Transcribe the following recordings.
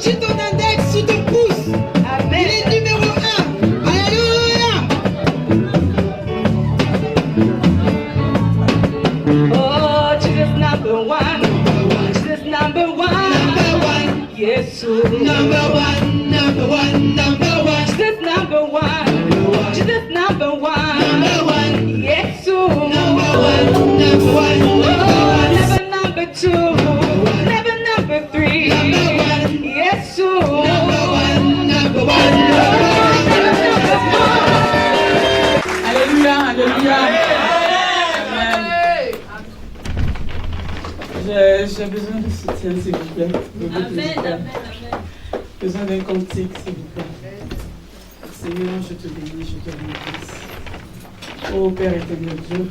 sur ton index, sur ton pouce. Amen. Il est numéro 1. Alléluia. Oh, Jesus number one. Jesus number one. Number one. Yes, Number one, number one, number one. Jesus number one. Jesus number one. Number one. Yes, Number one, number one, number one. Never number two. Never number three. Number one. Yes, Number one, number one, number one. Alléluia, alléluia. J'ai besoin de soutien, s'il vous plaît. Besoin d'un cantique, s'il vous plaît. Seigneur, je te bénis, je te remercie. Oh Père éternel Dieu,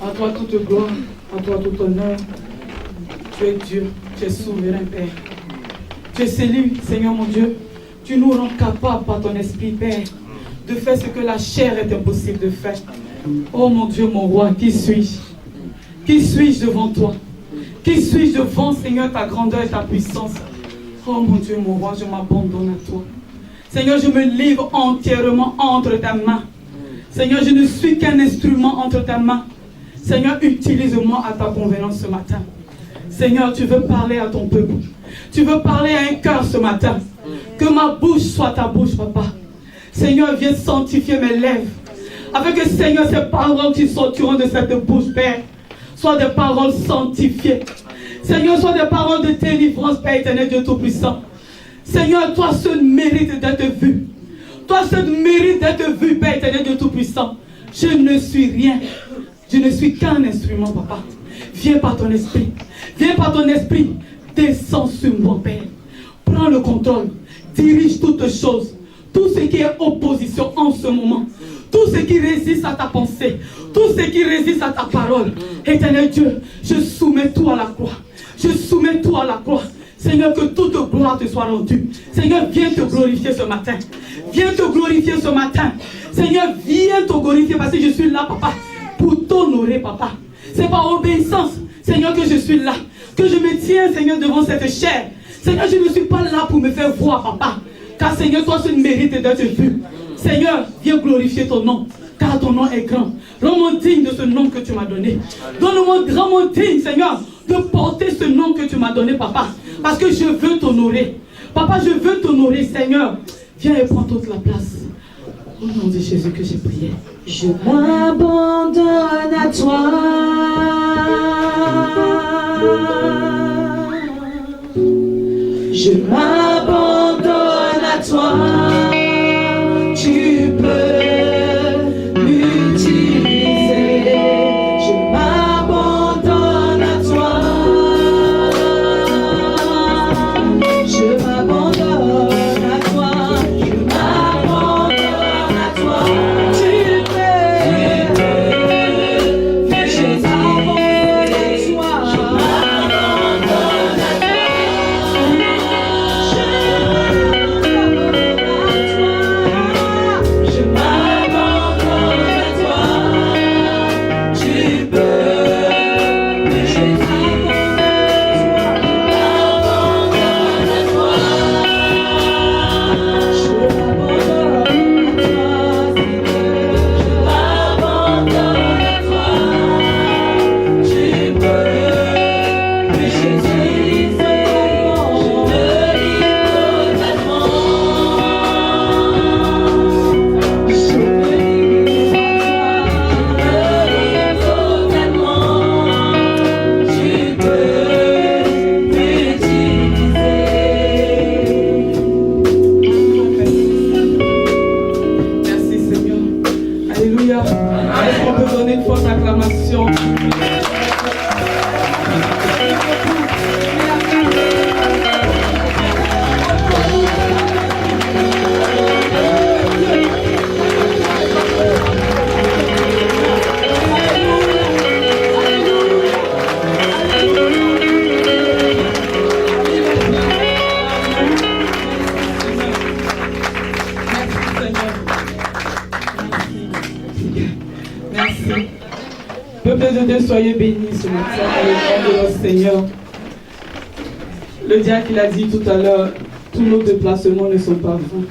à toi toute gloire, à toi tout honneur. Tu es Dieu, tu es souverain Père. Tu es celui, Seigneur mon Dieu, tu nous rends capables par ton esprit Père de faire ce que la chair est impossible de faire. Oh mon Dieu, mon roi, qui suis-je? Qui suis-je devant toi? Qui suis-je devant, Seigneur, ta grandeur et ta puissance? Oh mon Dieu, mon roi, je m'abandonne à toi. Seigneur, je me livre entièrement entre ta main. Seigneur, je ne suis qu'un instrument entre ta main. Seigneur, utilise-moi à ta convenance ce matin. Seigneur, tu veux parler à ton peuple. Tu veux parler à un cœur ce matin. Que ma bouche soit ta bouche, papa. Seigneur, viens sanctifier mes lèvres. Afin que, Seigneur, ces paroles qui sortiront de cette bouche, Père, soient des paroles sanctifiées. Seigneur, soient des paroles de délivrance, Père éternel, Dieu Tout-Puissant. Seigneur, toi seul mérite d'être vu. Toi seul mérite d'être vu, Père éternel, Dieu Tout-Puissant. Je ne suis rien. Je ne suis qu'un instrument, papa. Viens par ton esprit. Viens par ton esprit. Descends sur moi, Père. Prends le contrôle. Dirige toutes choses. Tout ce qui est opposition en ce moment. Tout ce qui résiste à ta pensée. Tout ce qui résiste à ta parole. Éternel Dieu, je soumets tout à la croix. Je soumets tout à la croix. Seigneur, que toute gloire te soit rendue. Seigneur, viens te glorifier ce matin. Viens te glorifier ce matin. Seigneur, viens te glorifier parce que je suis là, papa, pour t'honorer, papa. C'est par obéissance, Seigneur, que je suis là. Que je me tiens, Seigneur, devant cette chair. Seigneur, je ne suis pas là pour me faire voir, papa. Car, Seigneur, toi, tu mérites d'être vu. Seigneur, viens glorifier ton nom. Car ton nom est grand. Rends-moi digne de ce nom que tu m'as donné. Rends-moi digne, Seigneur, de porter ce nom que tu m'as donné, papa. Parce que je veux t'honorer. Papa, je veux t'honorer, Seigneur. Viens et prends toute la place. Au nom de Jésus que j'ai prié. Je m'abandonne à toi. Je m'abandonne à toi. Tu peux m'utiliser. Je m'abandonne à toi. Je m'abandonne à toi. Je m'abandonne à toi. Tu peux. Je m'abandonne à toi. Je m'abandonne à toi. Je m'abandonne à toi. Tu peux. Je m'abandonne à toi. Je m'abandonne à toi. Tu peux. Je te livre totalement. Je me livre totalement. Tu peux m'utiliser. Merci Seigneur. Alléluia. Est-ce qu'on peut donner une forte acclamation? Merci. Peuple de Dieu, soyez bénis ce matin dans le nom de notre Seigneur. Le diacre, il a dit tout à l'heure, Tous nos déplacements ne sont pas vains.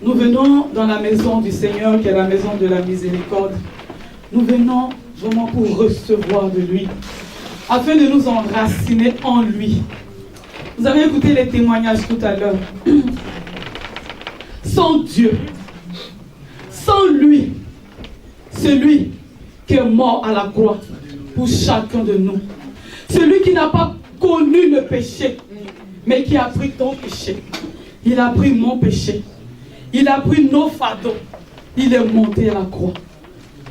Nous venons dans la maison du Seigneur, qui est la maison de la miséricorde. Nous venons vraiment pour recevoir de lui, afin de nous enraciner en lui. Vous avez écouté les témoignages tout à l'heure. Sans Dieu, sans lui, celui qui est mort à la croix pour chacun de nous, celui qui n'a pas connu le péché, mais qui a pris ton péché, il a pris mon péché, il a pris nos fardeaux, il est monté à la croix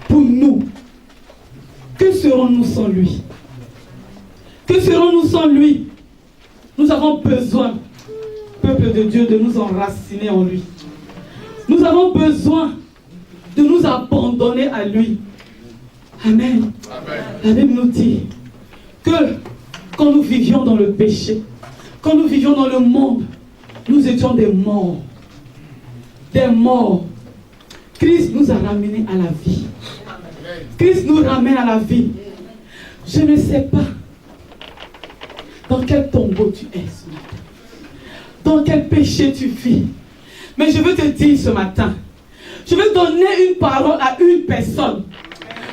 pour nous. Que serons-nous sans lui? Que serons-nous sans lui? Nous avons besoin, peuple de Dieu, de nous enraciner en lui. Nous avons besoin de nous abandonner à lui. Amen. Amen. La Bible nous dit que quand nous vivions dans le péché, quand nous vivions dans le monde, nous étions des morts. Des morts. Christ nous a ramenés à la vie. Christ nous ramène à la vie. Je ne sais pas dans quel tombeau tu es ce matin, dans quel péché tu vis, mais je veux te dire ce matin, je veux donner une parole à une personne,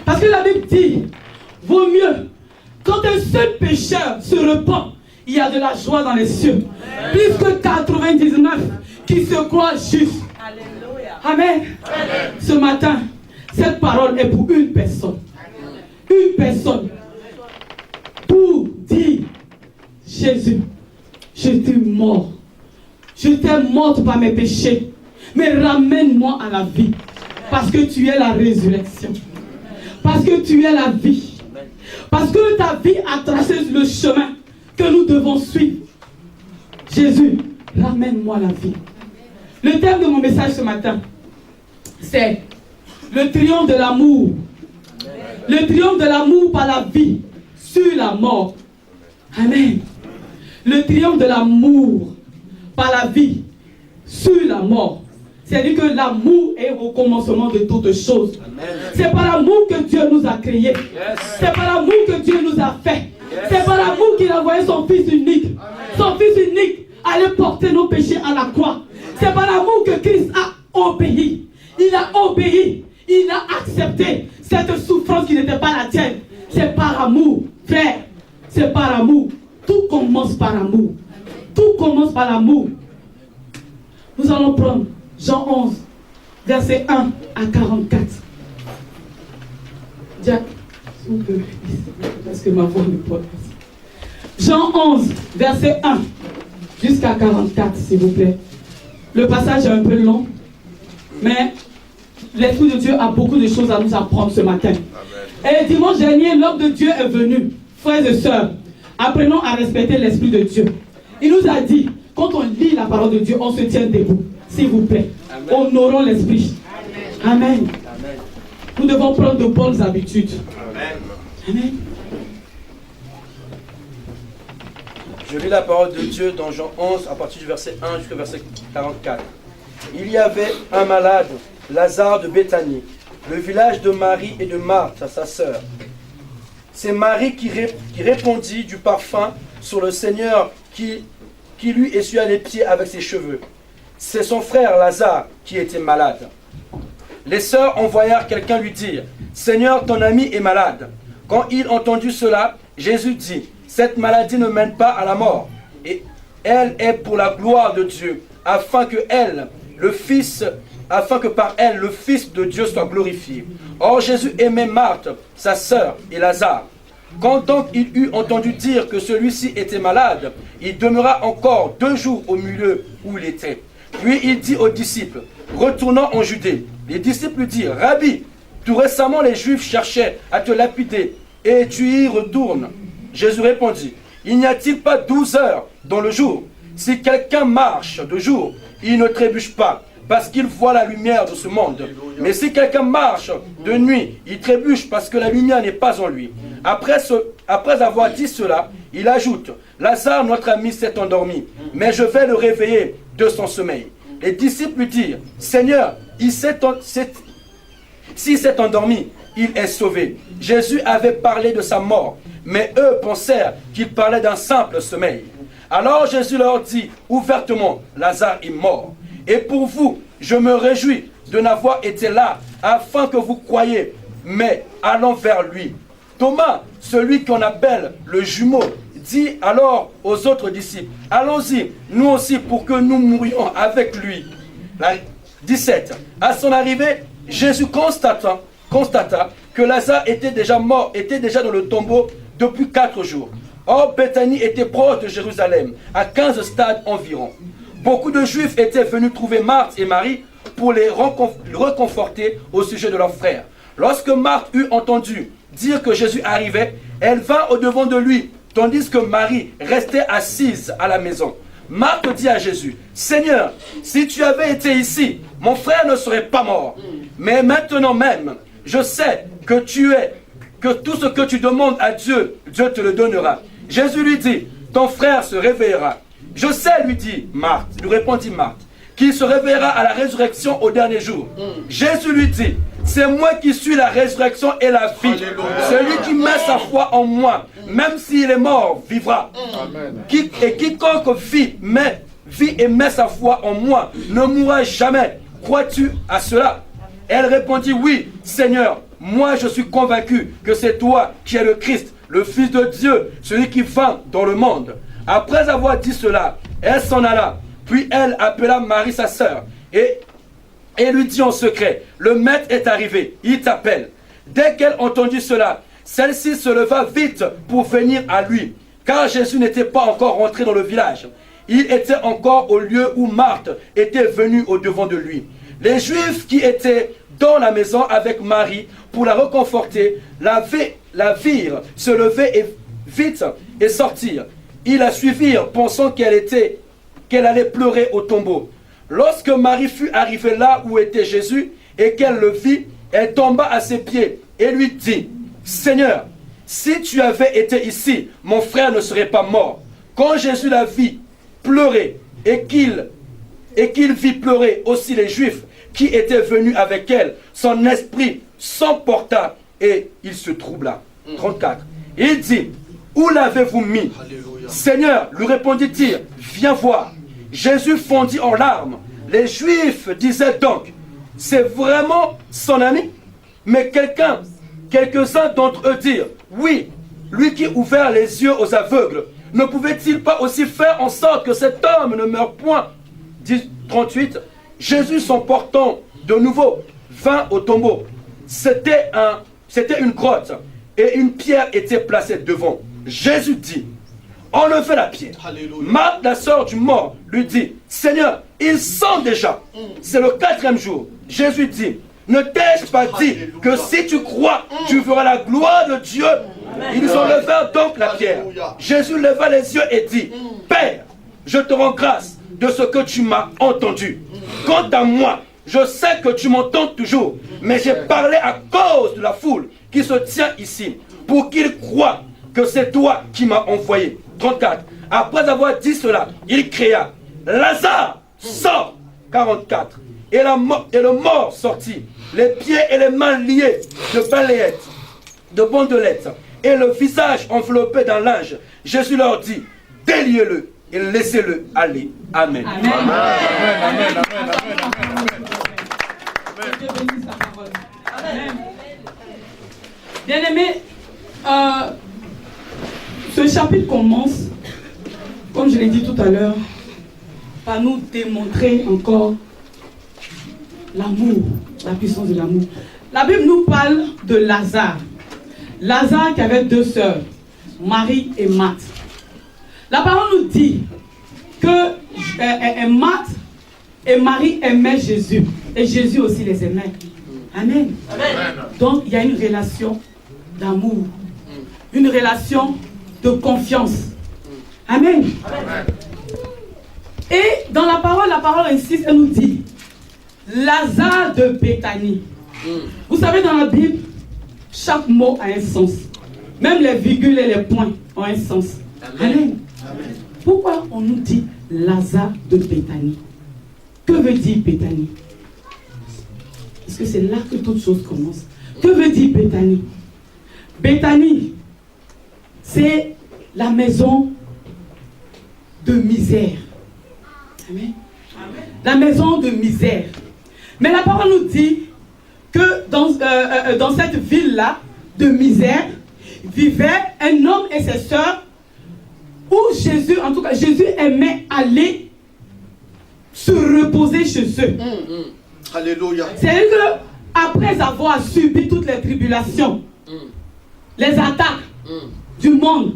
parce que la Bible dit, vaut mieux quand un seul pécheur se repent, il y a de la joie dans les cieux, plus que 99 qui se croient justes. Amen. Amen. Ce matin, cette parole est pour une personne. Une personne. Pour dire, Jésus, je suis mort. Je t'ai morte par mes péchés. Mais ramène-moi à la vie. Parce que tu es la résurrection. Parce que tu es la vie. Parce que ta vie a tracé le chemin que nous devons suivre. Jésus, ramène-moi à la vie. Le thème de mon message ce matin, c'est le triomphe de l'amour. Le triomphe de l'amour par la vie sur la mort. Amen. Le triomphe de l'amour par la vie sur la mort. C'est-à-dire que l'amour est au commencement de toutes choses. C'est par l'amour que Dieu nous a créés. C'est par l'amour que Dieu nous a fait. C'est par l'amour qu'il a envoyé son Fils unique. Son Fils unique allait porter nos péchés à la croix. C'est par l'amour que Christ a obéi. Il a obéi. Il a accepté cette souffrance qui n'était pas la tienne. C'est par amour, frère. C'est par amour. Tout commence par amour. Tout commence par l'amour. Nous allons prendre Jean 11, verset 1 à 44. Jack, s'il vous plaît, parce que ma voix ne peut pas. Jean 11, verset 1 jusqu'à 44, s'il vous plaît. Le passage est un peu long, mais l'Esprit de Dieu a beaucoup de choses à nous apprendre ce matin. Amen. Et dimanche dernier, l'homme de Dieu est venu. Frères et sœurs, apprenons à respecter l'Esprit de Dieu. Il nous a dit, quand on lit la parole de Dieu, on se tient debout. S'il vous plaît. Amen. Honorons l'Esprit. Amen. Amen. Amen. Nous devons prendre de bonnes habitudes. Amen. Amen. Je lis la parole de Dieu dans Jean 11, à partir du verset 1 jusqu'au verset 44. Il y avait un malade, Lazare de Béthanie, le village de Marie et de Marthe, sa sœur. C'est Marie qui répandit du parfum sur le Seigneur, qui lui essuya les pieds avec ses cheveux. C'est son frère Lazare qui était malade. Les sœurs envoyèrent quelqu'un lui dire, « Seigneur, ton ami est malade. » Quand il entendit cela, Jésus dit, « Cette maladie ne mène pas à la mort, et elle est pour la gloire de Dieu, afin que par elle, le Fils de Dieu soit glorifié. » Or Jésus aimait Marthe, sa sœur, et Lazare. Quand donc il eut entendu dire que celui-ci était malade, il demeura encore 2 jours au milieu où il était. Puis il dit aux disciples, « Retournons en Judée. » Les disciples lui dirent, « Rabbi, tout récemment les Juifs cherchaient à te lapider, et tu y retournes. » Jésus répondit, « Il n'y a-t-il pas 12 heures dans le jour? Si quelqu'un marche de jour, il ne trébuche pas, parce qu'il voit la lumière de ce monde. Mais si quelqu'un marche de nuit, il trébuche parce que la lumière n'est pas en lui. » Après avoir dit cela, il ajoute, « Lazare, notre ami, s'est endormi, mais je vais le réveiller de son sommeil. » Les disciples lui dirent, « Seigneur, s'il s'est endormi, il est sauvé. » Jésus avait parlé de sa mort, mais eux pensèrent qu'il parlait d'un simple sommeil. Alors Jésus leur dit ouvertement, Lazare est mort. Et pour vous, je me réjouis de n'avoir été là, afin que vous croyiez. Mais allons vers lui. Thomas, celui qu'on appelle le jumeau, dit alors aux autres disciples, allons-y, nous aussi, pour que nous mourions avec lui. 17. À son arrivée, Jésus constata que Lazare était déjà mort, était déjà dans le tombeau depuis 4 jours. Or, Béthanie était proche de Jérusalem, à 15 stades environ. Beaucoup de Juifs étaient venus trouver Marthe et Marie pour les reconforter au sujet de leur frère. Lorsque Marthe eut entendu dire que Jésus arrivait, elle vint au-devant de lui, tandis que Marie restait assise à la maison. Marthe dit à Jésus, « Seigneur, si tu avais été ici, mon frère ne serait pas mort. Mais maintenant même, je sais que tout ce que tu demandes à Dieu, Dieu te le donnera. » Jésus lui dit, « Ton frère se réveillera. » Je sais, lui répondit Marthe, qu'il se réveillera à la résurrection au dernier jour. Jésus lui dit, c'est moi qui suis la résurrection et la vie. Alléluia. Celui qui met sa foi en moi, même s'il est mort, vivra. Et quiconque vit et met sa foi en moi, ne mourra jamais. Crois-tu à cela? Elle répondit, oui, Seigneur, moi je suis convaincu que c'est toi qui es le Christ, le Fils de Dieu, celui qui vint dans le monde. Après avoir dit cela, elle s'en alla. Puis elle appela Marie, sa sœur, et lui dit en secret, le maître est arrivé, il t'appelle. Dès qu'elle entendit cela, celle-ci se leva vite pour venir à lui, car Jésus n'était pas encore rentré dans le village. Il était encore au lieu où Marthe était venue au-devant de lui. Les Juifs qui étaient dans la maison avec Marie pour la réconforter, la virent se lever vite et sortir. Ils la suivirent, pensant qu'elle allait pleurer au tombeau. Lorsque Marie fut arrivée là où était Jésus et qu'elle le vit, elle tomba à ses pieds et lui dit, « Seigneur, si tu avais été ici, mon frère ne serait pas mort. » Quand Jésus la vit pleurer et qu'il vit pleurer aussi les Juifs qui étaient venus avec elle, son esprit s'emporta et il se troubla. 34. Il dit, « Où l'avez-vous mis? » Seigneur, lui répondit-il, viens voir. Jésus fondit en larmes. Les Juifs disaient donc, c'est vraiment son ami? Mais quelques-uns d'entre eux dirent, oui, lui qui ouvert les yeux aux aveugles, ne pouvait-il pas aussi faire en sorte que cet homme ne meure point? 38. Jésus s'emportant de nouveau vint au tombeau. C'était une grotte et une pierre était placée devant. Jésus dit, enlevez la pierre. Marthe, la sœur du mort, lui dit, Seigneur, il sent déjà. C'est le 4e jour. Jésus dit, ne t'ai-je pas dit que si tu crois, tu verras la gloire de Dieu? Ils enlevèrent donc la pierre. Jésus leva les yeux et dit, Père, je te rends grâce de ce que tu m'as entendu. Quant à moi, je sais que tu m'entends toujours, mais j'ai parlé à cause de la foule qui se tient ici, pour qu'ils croient que c'est toi qui m'as envoyé. 34. Après avoir dit cela, il cria, Lazare, sors. 44. Et le mort sortit, les pieds et les mains liés de bandelettes, et le visage enveloppé d'un linge. Jésus leur dit, déliez-le et laissez-le aller. Amen. Amen. Amen. Amen. Amen. Bien-aimés, ce chapitre commence, comme je l'ai dit tout à l'heure, par nous démontrer encore l'amour, la puissance de l'amour. La Bible nous parle de Lazare. Lazare qui avait 2 sœurs, Marie et Marthe. La parole nous dit que Marthe et Marie aimaient Jésus. Et Jésus aussi les aimait. Amen. Amen. Donc il y a une relation d'amour. Une relation de confiance. Amen. Amen. Et dans la parole insiste, elle nous dit Lazare de Béthanie. Vous savez, dans la Bible, chaque mot a un sens. Même les virgules et les points ont un sens. Amen. Amen. Pourquoi on nous dit Lazare de Béthanie? Que veut dire Béthanie? Parce que c'est là que toutes choses commencent. Que veut dire Béthanie? Béthanie, c'est la maison de misère. Amen. La maison de misère. Mais la parole nous dit que dans cette ville-là de misère, vivait un homme et ses sœurs où Jésus, en tout cas, Jésus aimait aller se reposer chez eux. Alléluia. C'est-à-dire qu'après avoir subi toutes les tribulations, les attaques du monde,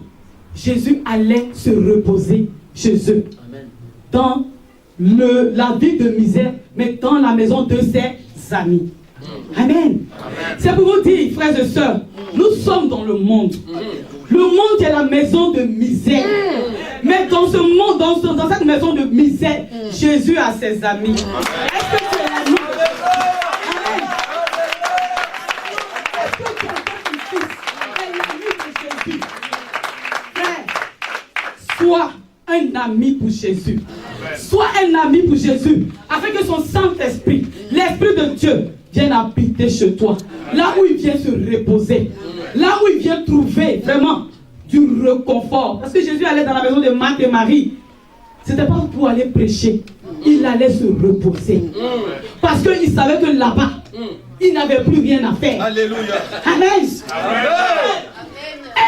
Jésus allait se reposer chez eux. Amen. Dans la vie de misère, mais dans la maison de ses amis. Amen. C'est pour vous dire, frères et sœurs, nous sommes dans le monde. Le monde est la maison de misère. Mais dans ce monde, dans cette maison de misère, Jésus a ses amis. Est-ce que tu es l'ami? Amen. Est-ce que tu es l'ami de Jésus? Frère, sois un ami pour Jésus. Sois un ami pour Jésus, afin que son Saint-Esprit, l'Esprit de Dieu, vienne habiter chez toi. Là où il vient se reposer. Là où il vient trouver vraiment du réconfort. Parce que Jésus allait dans la maison de Marthe et Marie. Ce n'était pas pour aller prêcher. Il allait se reposer. Parce qu'il savait que là-bas, il n'avait plus rien à faire. Alléluia. Amen.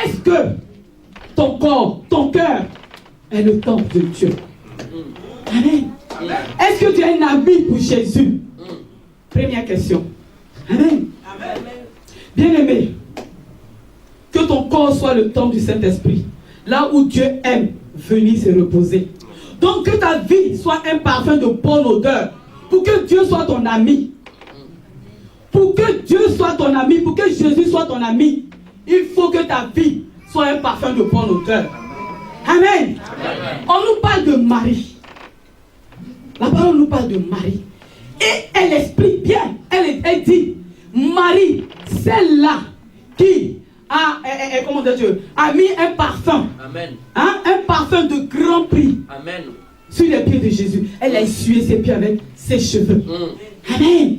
Est-ce que ton corps, ton cœur est le temple de Dieu? Amen. Est-ce que tu es un ami pour Jésus? Première question. Amen. Bien-aimé, que ton corps soit le temple du Saint-Esprit, là où Dieu aime venir se reposer. Donc que ta vie soit un parfum de bonne odeur, pour que Dieu soit ton ami. Pour que Dieu soit ton ami, pour que Jésus soit ton ami, il faut que ta vie soit un parfum de bonne odeur. Amen. On nous parle de Marie. La parole nous parle de Marie. Et elle explique bien. Elle dit, Marie, celle-là qui a mis un parfum. Amen. Hein, un parfum de grand prix. Amen. Sur les pieds de Jésus. Elle a essuyé ses pieds avec ses cheveux. Amen.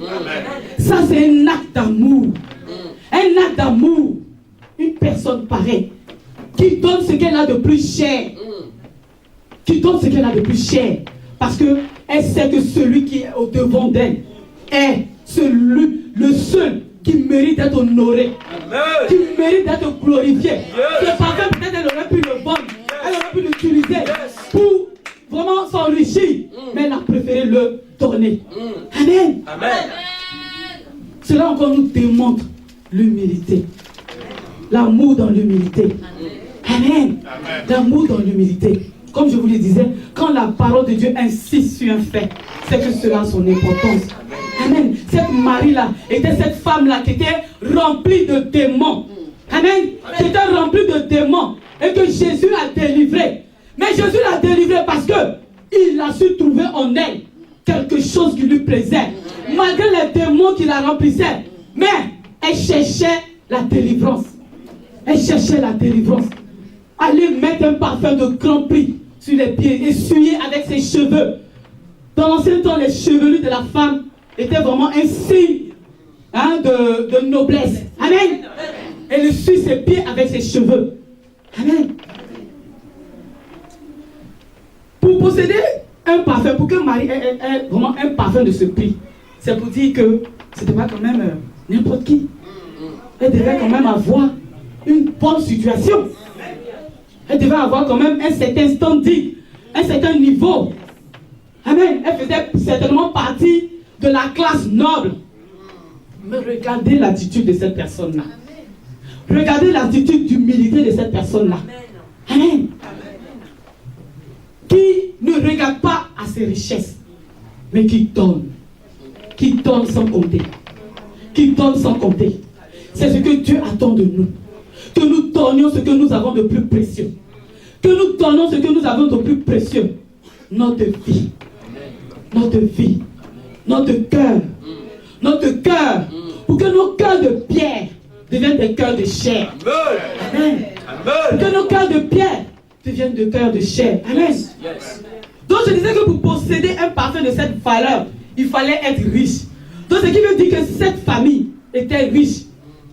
Ça, c'est un acte d'amour. Un acte d'amour. Une personne pareille qui donne ce qu'elle a de plus cher. Qui donne ce qu'elle a de plus cher. Parce qu'elle sait que celui qui est au devant d'elle est le seul qui mérite d'être honoré. Qui mérite d'être glorifié. Ce parfum, peut-être elle aurait pu le vendre. Elle aurait pu l'utiliser pour vraiment s'enrichir. Mais elle a préféré le donner. Amen. Cela encore nous démontre l'humilité. L'amour dans l'humilité. Amen. L'amour dans l'humilité. Comme je vous le disais, quand la parole de Dieu insiste sur un fait, c'est que cela a son importance. Amen. Cette Marie-là était cette femme-là qui était remplie de démons. Amen. Qui était remplie de démons. Et que Jésus a délivré. Mais Jésus l'a délivré parce qu'il a su trouver en elle quelque chose qui lui plaisait. Malgré les démons qui la remplissaient. Mais elle cherchait la délivrance. Elle cherchait la délivrance. Aller mettre un parfum de grand prix sur les pieds, essuyer avec ses cheveux. Dans l'ancien temps, les chevelures de la femme étaient vraiment un signe de noblesse. Amen. Elle essuie ses pieds avec ses cheveux. Amen. Pour posséder un parfum, pour que Marie ait vraiment un parfum de ce prix, c'est pour dire que c'était pas quand même n'importe qui. Elle devait quand même avoir une bonne situation. Elle devait avoir quand même un certain standing, un certain niveau. Amen. Elle faisait certainement partie de la classe noble. Mais regardez l'attitude de cette personne-là. Regardez l'attitude d'humilité de cette personne-là. Amen. Qui ne regarde pas à ses richesses, mais qui donne. Qui donne sans compter. Qui donne sans compter. C'est ce que Dieu attend de nous. Que nous donnions ce que nous avons de plus précieux. Que nous donnons ce que nous avons de plus précieux. Notre vie. Notre vie. Notre cœur. Notre cœur. Pour que nos cœurs de pierre deviennent des cœurs de chair. Amen. Pour que nos cœurs de pierre deviennent des cœurs de chair. Amen. Donc je disais que pour posséder un parfum de cette valeur, il fallait être riche. Donc ce qui veut dire que cette famille était riche.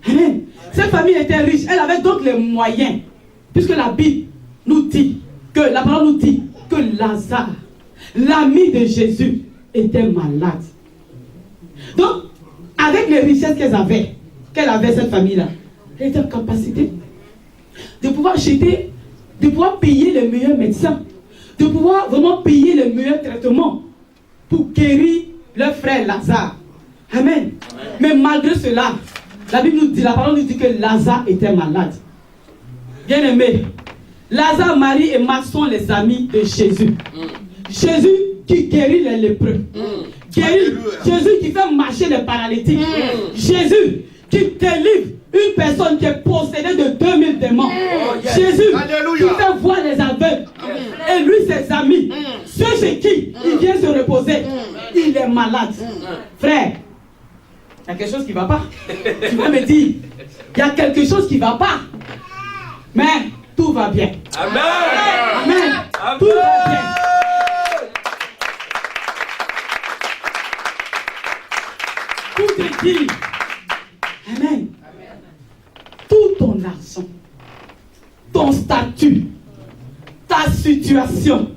Amen. Cette famille était riche. Elle avait donc les moyens. Puisque la Bible nous dit que, la parole nous dit que que Lazare, l'ami de Jésus, était malade. Donc, avec les richesses qu'elle avait cette famille-là, elle était en capacité de pouvoir jeter, de pouvoir payer les meilleurs médecins, de pouvoir vraiment payer les meilleurs traitements pour guérir leur frère Lazare. Amen. Amen. Mais malgré cela, la Bible nous dit, la parole nous dit que Lazare était malade. Bien aimé, Lazare, Marie et Marthe sont les amis de Jésus. Jésus qui guérit les lépreux. Jésus qui fait marcher les paralytiques. Jésus qui délivre une personne qui est possédée de 2000 démons. Jésus qui fait voir les aveugles. Et lui, ses amis, ceux chez qui il vient se reposer, il est malade. Frère, il y a quelque chose qui ne va pas. Tu vas me dire, il y a quelque chose qui ne va pas. Mais tout va bien. Amen. Amen. Amen. Tout va bien. Tout est dit. Amen. Tout ton argent, ton statut, ta situation,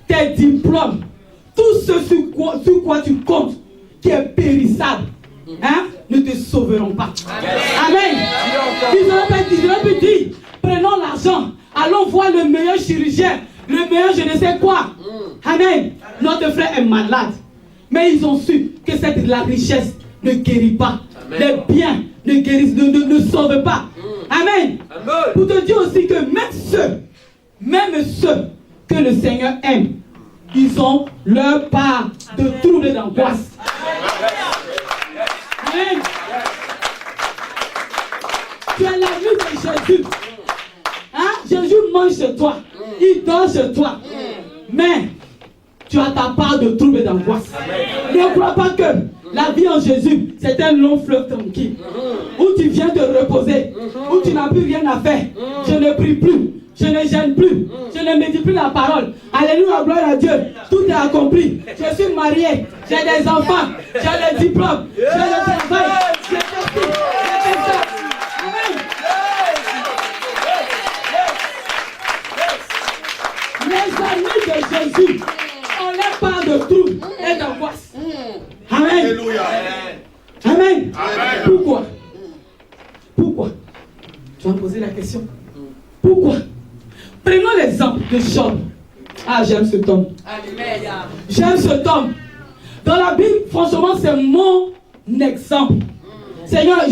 tes diplômes, tout ce sur quoi tu comptes, qui est périssable, hein, ne te sauveront pas. Amen. Ils auraient pu dire, prenons l'argent, allons voir le meilleur chirurgien, le meilleur je ne sais quoi. Amen. Notre frère est malade. Mais ils ont su que la richesse ne guérit pas. Amen. Les biens ne guérissent, ne sauvent pas. Amen. Amen. Pour te dire aussi que même ceux que le Seigneur aime, ils ont leur part de troubles et d'angoisse. Amen. Tu es l'ami de Jésus. Hein? Jésus mange chez toi. Il dort chez toi. Mais tu as ta part de troubles et d'angoisse. Ne crois pas que la vie en Jésus, c'est un long fleuve tranquille. Où tu viens te reposer. Où tu n'as plus rien à faire. Je ne prie plus. Je ne gêne plus. Je ne médite plus la parole. Alléluia, gloire à Dieu. Tout est accompli. Je suis marié. J'ai des enfants. J'ai les diplômes. J'ai le travail. J'ai fait tout. J'ai fait ça. Amen. Les amis de Jésus ont leur part de troubles et d'angoisse. Amen. Alléluia. Amen. Amen. Pourquoi? Tu vas me poser la question. Pourquoi? Prenons l'exemple de Job. Ah, j'aime cet homme. J'aime cet homme. Dans la Bible, franchement, c'est mon exemple. Seigneur,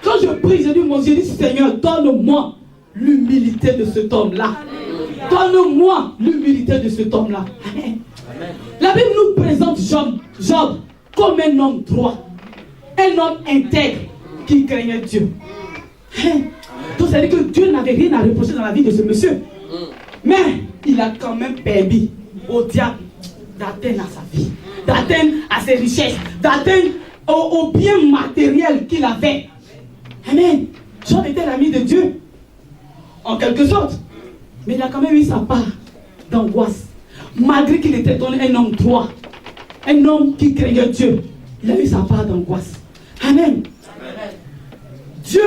quand je prie, je dis, mon Dieu, Seigneur, donne-moi l'humilité de cet homme-là. Donne-moi l'humilité de cet homme-là. La Bible nous présente Job comme un homme droit, un homme intègre qui craignait Dieu. Donc, ça veut dire que Dieu n'avait rien à reprocher dans la vie de ce monsieur. Mais il a quand même permis au diable d'atteindre à sa vie, d'atteindre à ses richesses, d'atteindre au bien matériel qu'il avait. Amen. Job était l'ami de Dieu, en quelque sorte. Mais il a quand même eu sa part d'angoisse. Malgré qu'il était un homme droit, un homme qui craignait Dieu, il a eu sa part d'angoisse. Amen. Dieu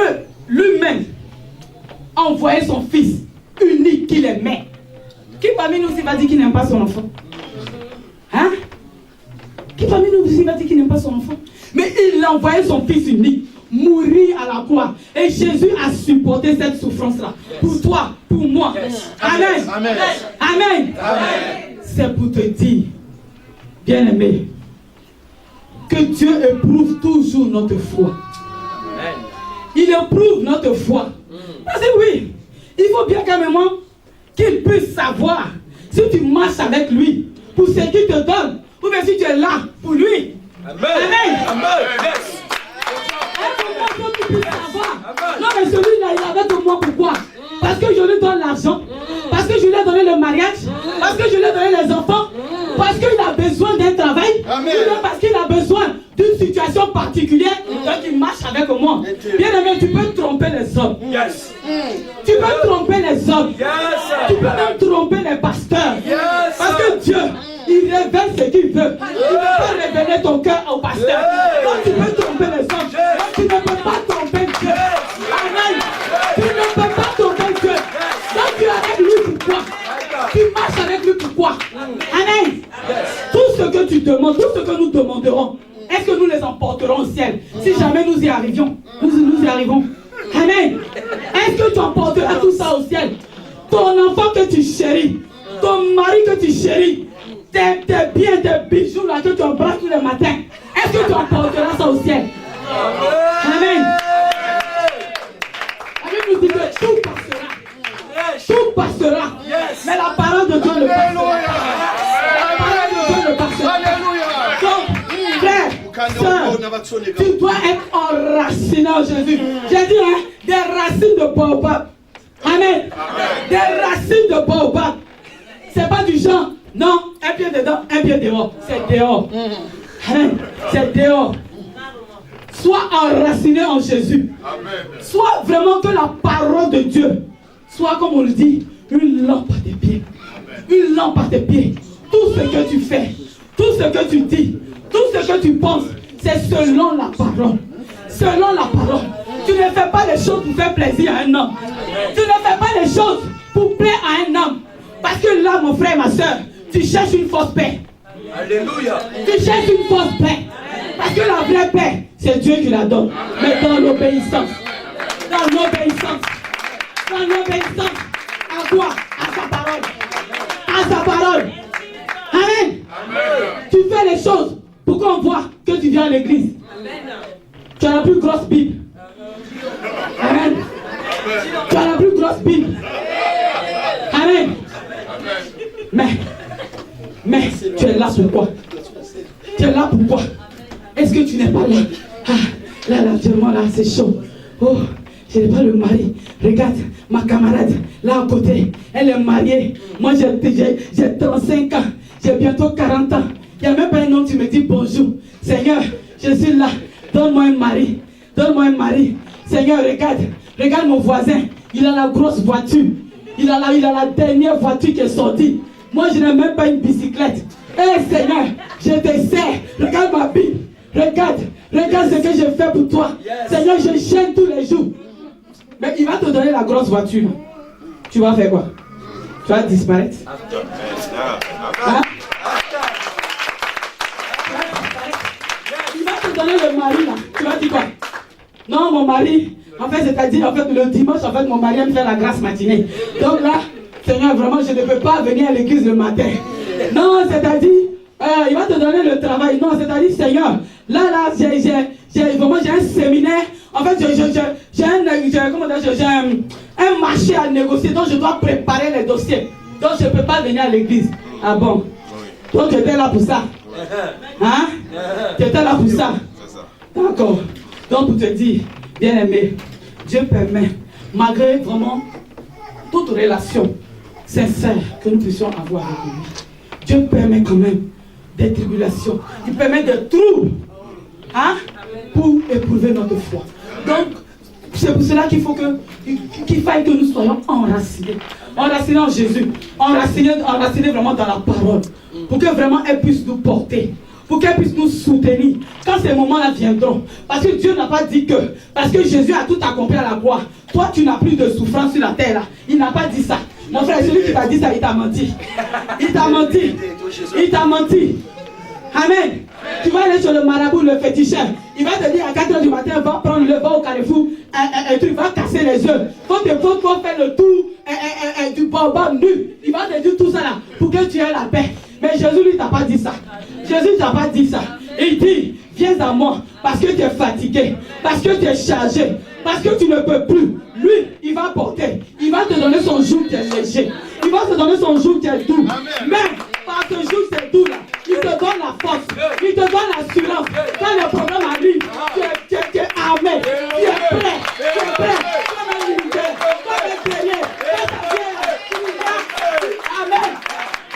lui-même a envoyé son fils unique qu'il aimait. Qui parmi nous va dire qu'il n'aime pas son enfant? Hein? Qui parmi nous va dire qu'il n'aime pas son enfant? Mais il a envoyé son fils unique mourir à la croix. Et Jésus a supporté cette souffrance-là. Pour toi, pour moi. Amen. Amen. Amen. Amen. C'est pour te dire, bien-aimé, que Dieu éprouve toujours notre foi. Il éprouve notre foi. Parce que oui, il faut bien quand même qu'il puisse savoir si tu marches avec lui pour ce qu'il te donne, ou bien si tu es là pour lui. Amen. Amen. Amen. Yes. Faut qu'il puisse savoir. Non, mais celui-là, il est avec moi, pourquoi? Parce que je lui donne l'argent, parce que je lui ai donné le mariage, parce que je lui ai donné les enfants, parce qu'il a besoin d'un travail, ou bien parce qu'il a besoin d'une situation particulière, donc il marche avec moi. Bien aimé, tu peux tromper les hommes. Yes. Tu peux tromper les hommes. Yes. Tu peux même tromper les pasteurs. Yes. Parce que Dieu, il révèle ce qu'il veut. Il ne peut pas révéler ton cœur au pasteur. Donc tu peux tromper les hommes. Donc tu ne peux pas tromper Dieu. Amen. Tu ne peux pas tromper Dieu. Donc tu es avec lui pourquoi? Tu marches avec lui pourquoi? demandes, tout ce que nous demanderons, est-ce que nous les emporterons au ciel? Si jamais nous y arrivions, nous y arrivons. Amen. Est-ce que tu emporteras tout ça au ciel? Ton enfant que tu chéris, ton mari que tu chéris, tes biens, tes bijoux là que tu embrasses tous les matins, est-ce que tu emporteras ça au ciel? Amen. Amen nous dit que tout passera. Tout passera. Mais la parole de Dieu ne passera. La parole de Dieu ne passera. Donc, frère, tu dois être enraciné en Jésus. J'ai dit, hein, des racines de baobab. Amen. Des racines de baobab. C'est pas du genre, non, un pied dedans, un pied dehors. C'est dehors. Amen. C'est dehors. Sois enraciné en Jésus. Sois vraiment que la parole de Dieu soit, comme on le dit, une lampe à tes pieds. Une lampe à tes pieds. Tout ce que tu fais, tout ce que tu dis, tout ce que tu penses, c'est selon la parole. Selon la parole. Tu ne fais pas les choses pour faire plaisir à un homme. Tu ne fais pas les choses pour plaire à un homme. Parce que là, mon frère, ma soeur, tu cherches une fausse paix. Alléluia. Tu cherches une fausse paix. Parce que la vraie paix, c'est Dieu qui la donne. Mais dans l'obéissance. Dans l'obéissance. Dans l'obéissance. À quoi? À sa parole. À sa parole. Amen. Tu fais les choses pour qu'on voit que tu viens à l'église. Tu as la plus grosse Bible. Amen. Tu as la plus grosse Bible. Amen. Mais tu es là pourquoi? Tu es là pourquoi? Est-ce que tu n'es pas là? Ah, là, actuellement, là, c'est chaud. Oh, je n'ai pas le mari. Regarde, ma camarade, là à côté, elle est mariée. Moi, j'ai 35 ans. J'ai bientôt 40 ans. Il n'y a même pas un nom qui me dit bonjour. Seigneur, je suis là. Donne-moi un mari. Donne-moi un mari. Seigneur, regarde mon voisin. Il a la grosse voiture. Il a la dernière voiture qui est sortie. Moi, je n'ai même pas une bicyclette. Eh Seigneur, je te sers. Regarde ma Bible. Regarde ce que je fais pour toi. Seigneur, je gêne tous les jours. Mais il va te donner la grosse voiture. Tu vas faire quoi? Tu vas disparaître. Hein? Il va te donner le mari là. Tu vas dire quoi? Non, mon mari. En fait, c'est-à-dire, le dimanche, mon mari me fait la grâce matinée. Donc là, Seigneur, vraiment, je ne peux pas venir à l'église le matin. Non, c'est-à-dire, il va te donner le travail. Non, c'est-à-dire, Seigneur, là, j'ai un séminaire. En fait, j'ai un marché à négocier, donc je dois préparer les dossiers. Donc, je ne peux pas venir à l'église. Ah bon? Donc, tu étais là pour ça. Hein? Tu étais là pour ça. D'accord. Donc, pour te dire, bien aimé, Dieu permet, malgré vraiment toute relation sincère que nous puissions avoir avec lui, Dieu permet quand même des tribulations. Il permet des troubles, hein, pour éprouver notre foi. Donc, c'est pour cela qu'il faille que nous soyons enracinés. Enracinés en Jésus. Enracinés vraiment dans la parole. Pour que vraiment elle puisse nous porter. Pour qu'elle puisse nous soutenir quand ces moments-là viendront. Parce que Dieu n'a pas dit que, parce que Jésus a tout accompli à la croix, toi tu n'as plus de souffrance sur la terre là. Il n'a pas dit ça. Mon frère, celui qui t'a dit ça, il t'a menti. Il t'a menti. Il t'a menti. Amen. Tu vas aller sur le marabout, le féticheur. Il va te dire à 4h du matin, va prendre le vent au carrefour, tu vas casser les œufs. Faut faire le tour du baobab nu. Il va te dire tout ça là pour que tu aies la paix. Mais Jésus lui t'a pas dit ça. Jésus t'a pas dit ça. Il dit, viens à moi parce que tu es fatigué, parce que tu es chargé, parce que tu ne peux plus. Lui, il va porter. Il va te donner son joug qui est léger. Il va te donner son joug qui est doux. Mais par ce joug c'est doux là, il te donne la force. Il te donne l'assurance. Quand le problème arrive, tu es armé. Tu es prêt. Tu es prêt. Comme un militaire. Comme un guerrier. Amen.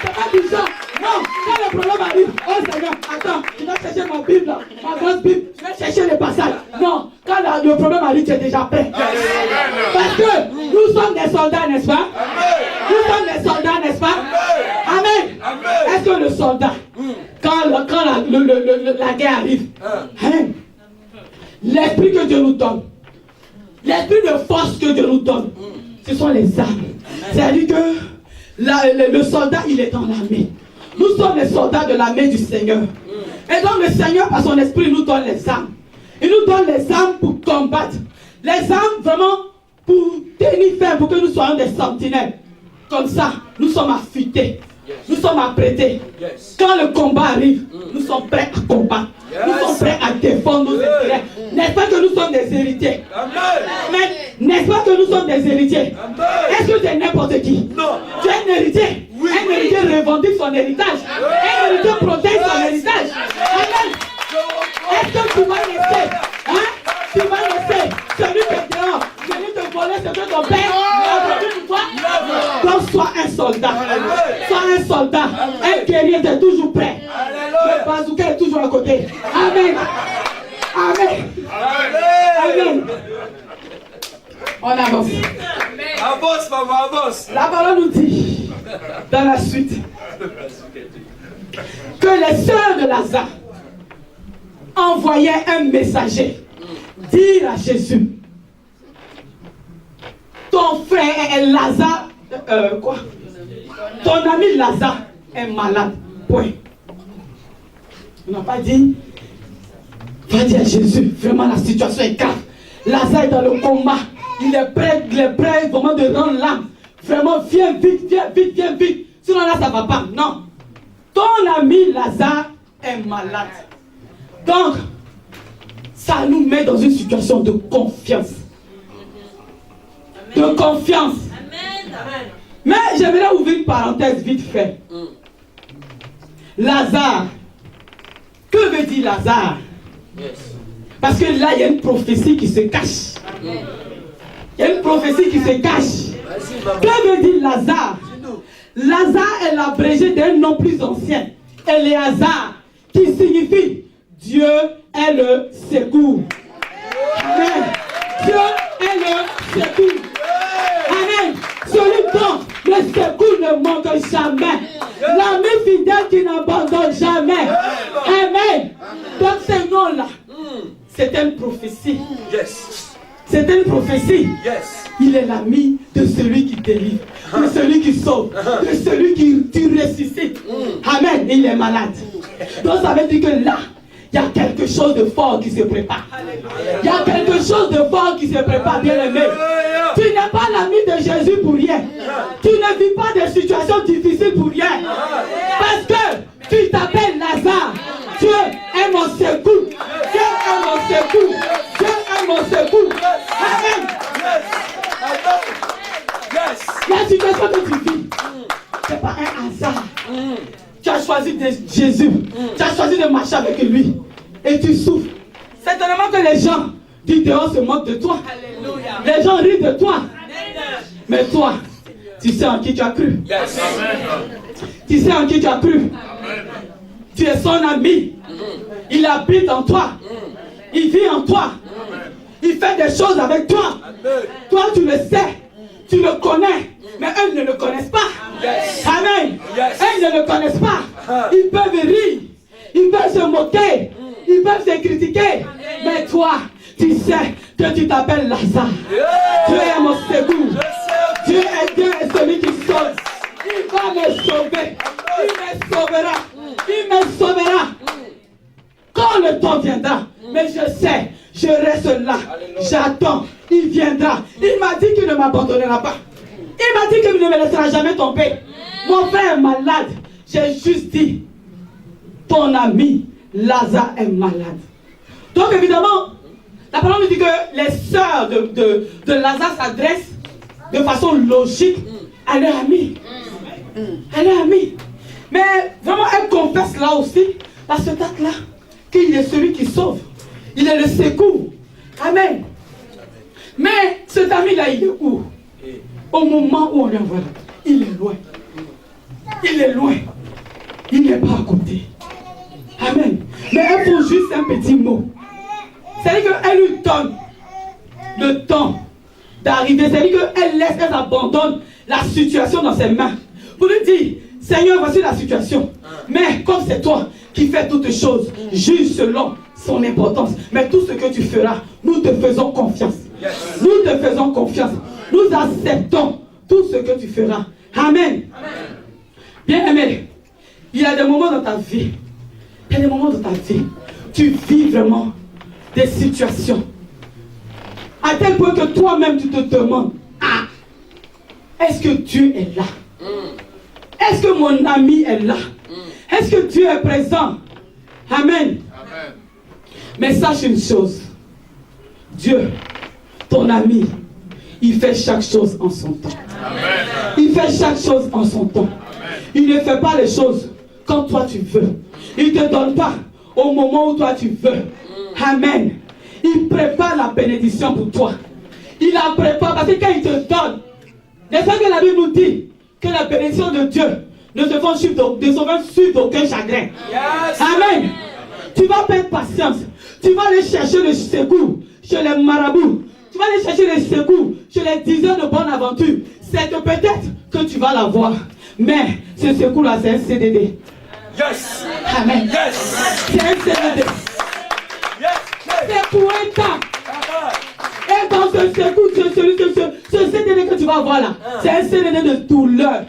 C'est pas du genre. Non, quand le problème arrive, oh Seigneur, attends, je vais chercher ma Bible là, ma grosse Bible, je vais chercher les passages. Non, quand le problème arrive, tu es déjà prêt. Parce que nous sommes des soldats, n'est-ce pas? Nous sommes des soldats, n'est-ce pas? Amen. Est-ce que le soldat, quand la guerre arrive, hein, l'esprit que Dieu nous donne, l'esprit de force que Dieu nous donne, ce sont les armes. C'est-à-dire que le soldat, il est dans l'armée. Nous sommes les soldats de l'armée du Seigneur. Et donc le Seigneur, par son esprit, nous donne les armes. Il nous donne les armes pour combattre. Les armes vraiment pour tenir ferme, pour que nous soyons des sentinelles. Comme ça, nous sommes affûtés. Nous sommes apprêtés. Quand le combat arrive, nous sommes prêts à combattre. Nous sommes prêts à défendre nos intérêts. N'est-ce pas que nous sommes des héritiers? Amen. N'est-ce pas que nous sommes des héritiers? Est-ce que tu es n'importe qui? Non. Tu es un héritier. Un héritier revendique son héritage. Un héritier protège son héritage. Amen. Est-ce que tu vas laisser? Hein? Tu vas laisser celui qui est dehors, celui qui te voler ce que ton père a vendu pour toi? Donc sois un soldat. Sois un soldat. Un guerrier, tu es toujours prêt. Le bazooka est toujours à côté. Amen. Amen. Amen. On avance. Avance, maman, avance. La parole nous dit, dans la suite, que les sœurs de Lazare envoyaient un messager dire à Jésus: ton frère Lazare, quoi? Ton ami Lazare est malade. Point. On n'a pas dit, va dire à Jésus, vraiment la situation est grave. Lazare est dans le coma. Il est prêt vraiment de rendre l'âme. Vraiment, viens vite, viens vite, viens vite. Sinon là, ça ne va pas. Non. Ton ami Lazare est malade. Donc, ça nous met dans une situation de confiance. De confiance. Mais j'aimerais ouvrir une parenthèse vite fait. Lazare. Que veut dire Lazare? Parce que là, il y a une prophétie qui se cache. Il y a une prophétie qui se cache. Que veut dire Lazare? Lazare est l'abrégé d'un nom plus ancien. Éléazar, qui signifie Dieu est le secours. Amen. Dieu est le secours. Amen. Celui dont le secours ne manque jamais. L'ami fidèle qui n'abandonne jamais. Amen. Donc ce nom-là, c'est une prophétie. C'est une prophétie. Il est l'ami de celui qui délivre, de celui qui sauve, de celui qui ressuscite. Amen. Il est malade. Donc ça veut dire que là, il y a quelque chose de fort qui se prépare. Il y a quelque chose de fort qui se prépare, bien aimé. Tu n'es pas l'ami de Jésus pour rien. Tu ne vis pas des situations difficiles pour rien. Parce que tu t'appelles Lazare. Dieu est mon secours. Dieu est mon secours. Dieu est mon secours. Amen. La situation que tu vis, ce n'est pas un hasard. Tu as choisi Jésus. Tu as choisi de marcher avec lui. Et tu souffres. Certainement que les gens du dehors se moquent de toi. Les gens rient de toi. Mais toi, tu sais en qui tu as cru. Tu sais en qui tu as cru. Tu es son ami. Il habite en toi. Il vit en toi. Il fait des choses avec toi. Toi, tu le sais. Tu le connais. Mais eux ne le connaissent pas. Amen. Eux ne le connaissent pas. Ils peuvent rire. Ils peuvent se moquer. Ils peuvent se critiquer. Mais toi, tu sais que tu t'appelles Lazare. Dieu est mon secours. Dieu est celui qui sauve. Il va me sauver. Il me sauvera. Il me sauvera. Quand le temps viendra. Mais je sais, je reste là. J'attends. Il viendra. Il m'a dit qu'il ne m'abandonnera pas. Il m'a dit qu'il ne me laissera jamais tomber. Mon frère est malade. J'ai juste dit, ton ami Lazare est malade. Donc évidemment, la parole nous dit que les sœurs de Lazare s'adressent de façon logique à leur ami. À leur ami. Mais vraiment, elle confesse là aussi, à ce date-là, qu'il est celui qui sauve. Il est le secours. Amen. Mais cet ami-là, il est où? Au moment où on lui envoie là, il est loin. Il est loin. Il n'est pas à côté. Amen. Mais elle faut juste un petit mot. C'est-à-dire qu'elle lui donne le temps d'arriver. C'est-à-dire qu'elle laisse, elle abandonne la situation dans ses mains. Pour lui dire, Seigneur, voici la situation. Mais comme c'est toi qui fais toutes choses, juge selon son importance. Mais tout ce que tu feras, nous te faisons confiance. Nous te faisons confiance. Nous acceptons tout ce que tu feras. Amen. Bien aimé, Il y a des moments dans ta vie. Il y a des moments dans ta vie. Tu vis vraiment des situations. À tel point que toi-même tu te demandes, ah, est-ce que Dieu est là? Est-ce que mon ami est là? Est-ce que Dieu est présent? Amen. Mais sache une chose. Dieu, ton ami, il fait chaque chose en son temps. Il fait chaque chose en son temps. Il ne fait pas les choses quand toi tu veux. Il ne te donne pas au moment où toi tu veux. Amen. Il prépare la bénédiction pour toi. Il la prépare parce que quand il te donne, n'est-ce pas que la Bible nous dit que la bénédiction de Dieu ne se fait suivre d'aucun chagrin. Yes. Amen. Tu vas perdre patience. Tu vas aller chercher le secours chez les marabouts. Tu vas aller chercher le secours chez les diseurs de bonne aventure. C'est que peut-être que tu vas l'avoir. Mais ce secours-là, c'est un CDD. Yes. Amen. Yes. C'est un CDD. Yes. C'est pour un temps. Et dans ce secours, ce CDD que tu vas avoir là, c'est un CDD de douleur,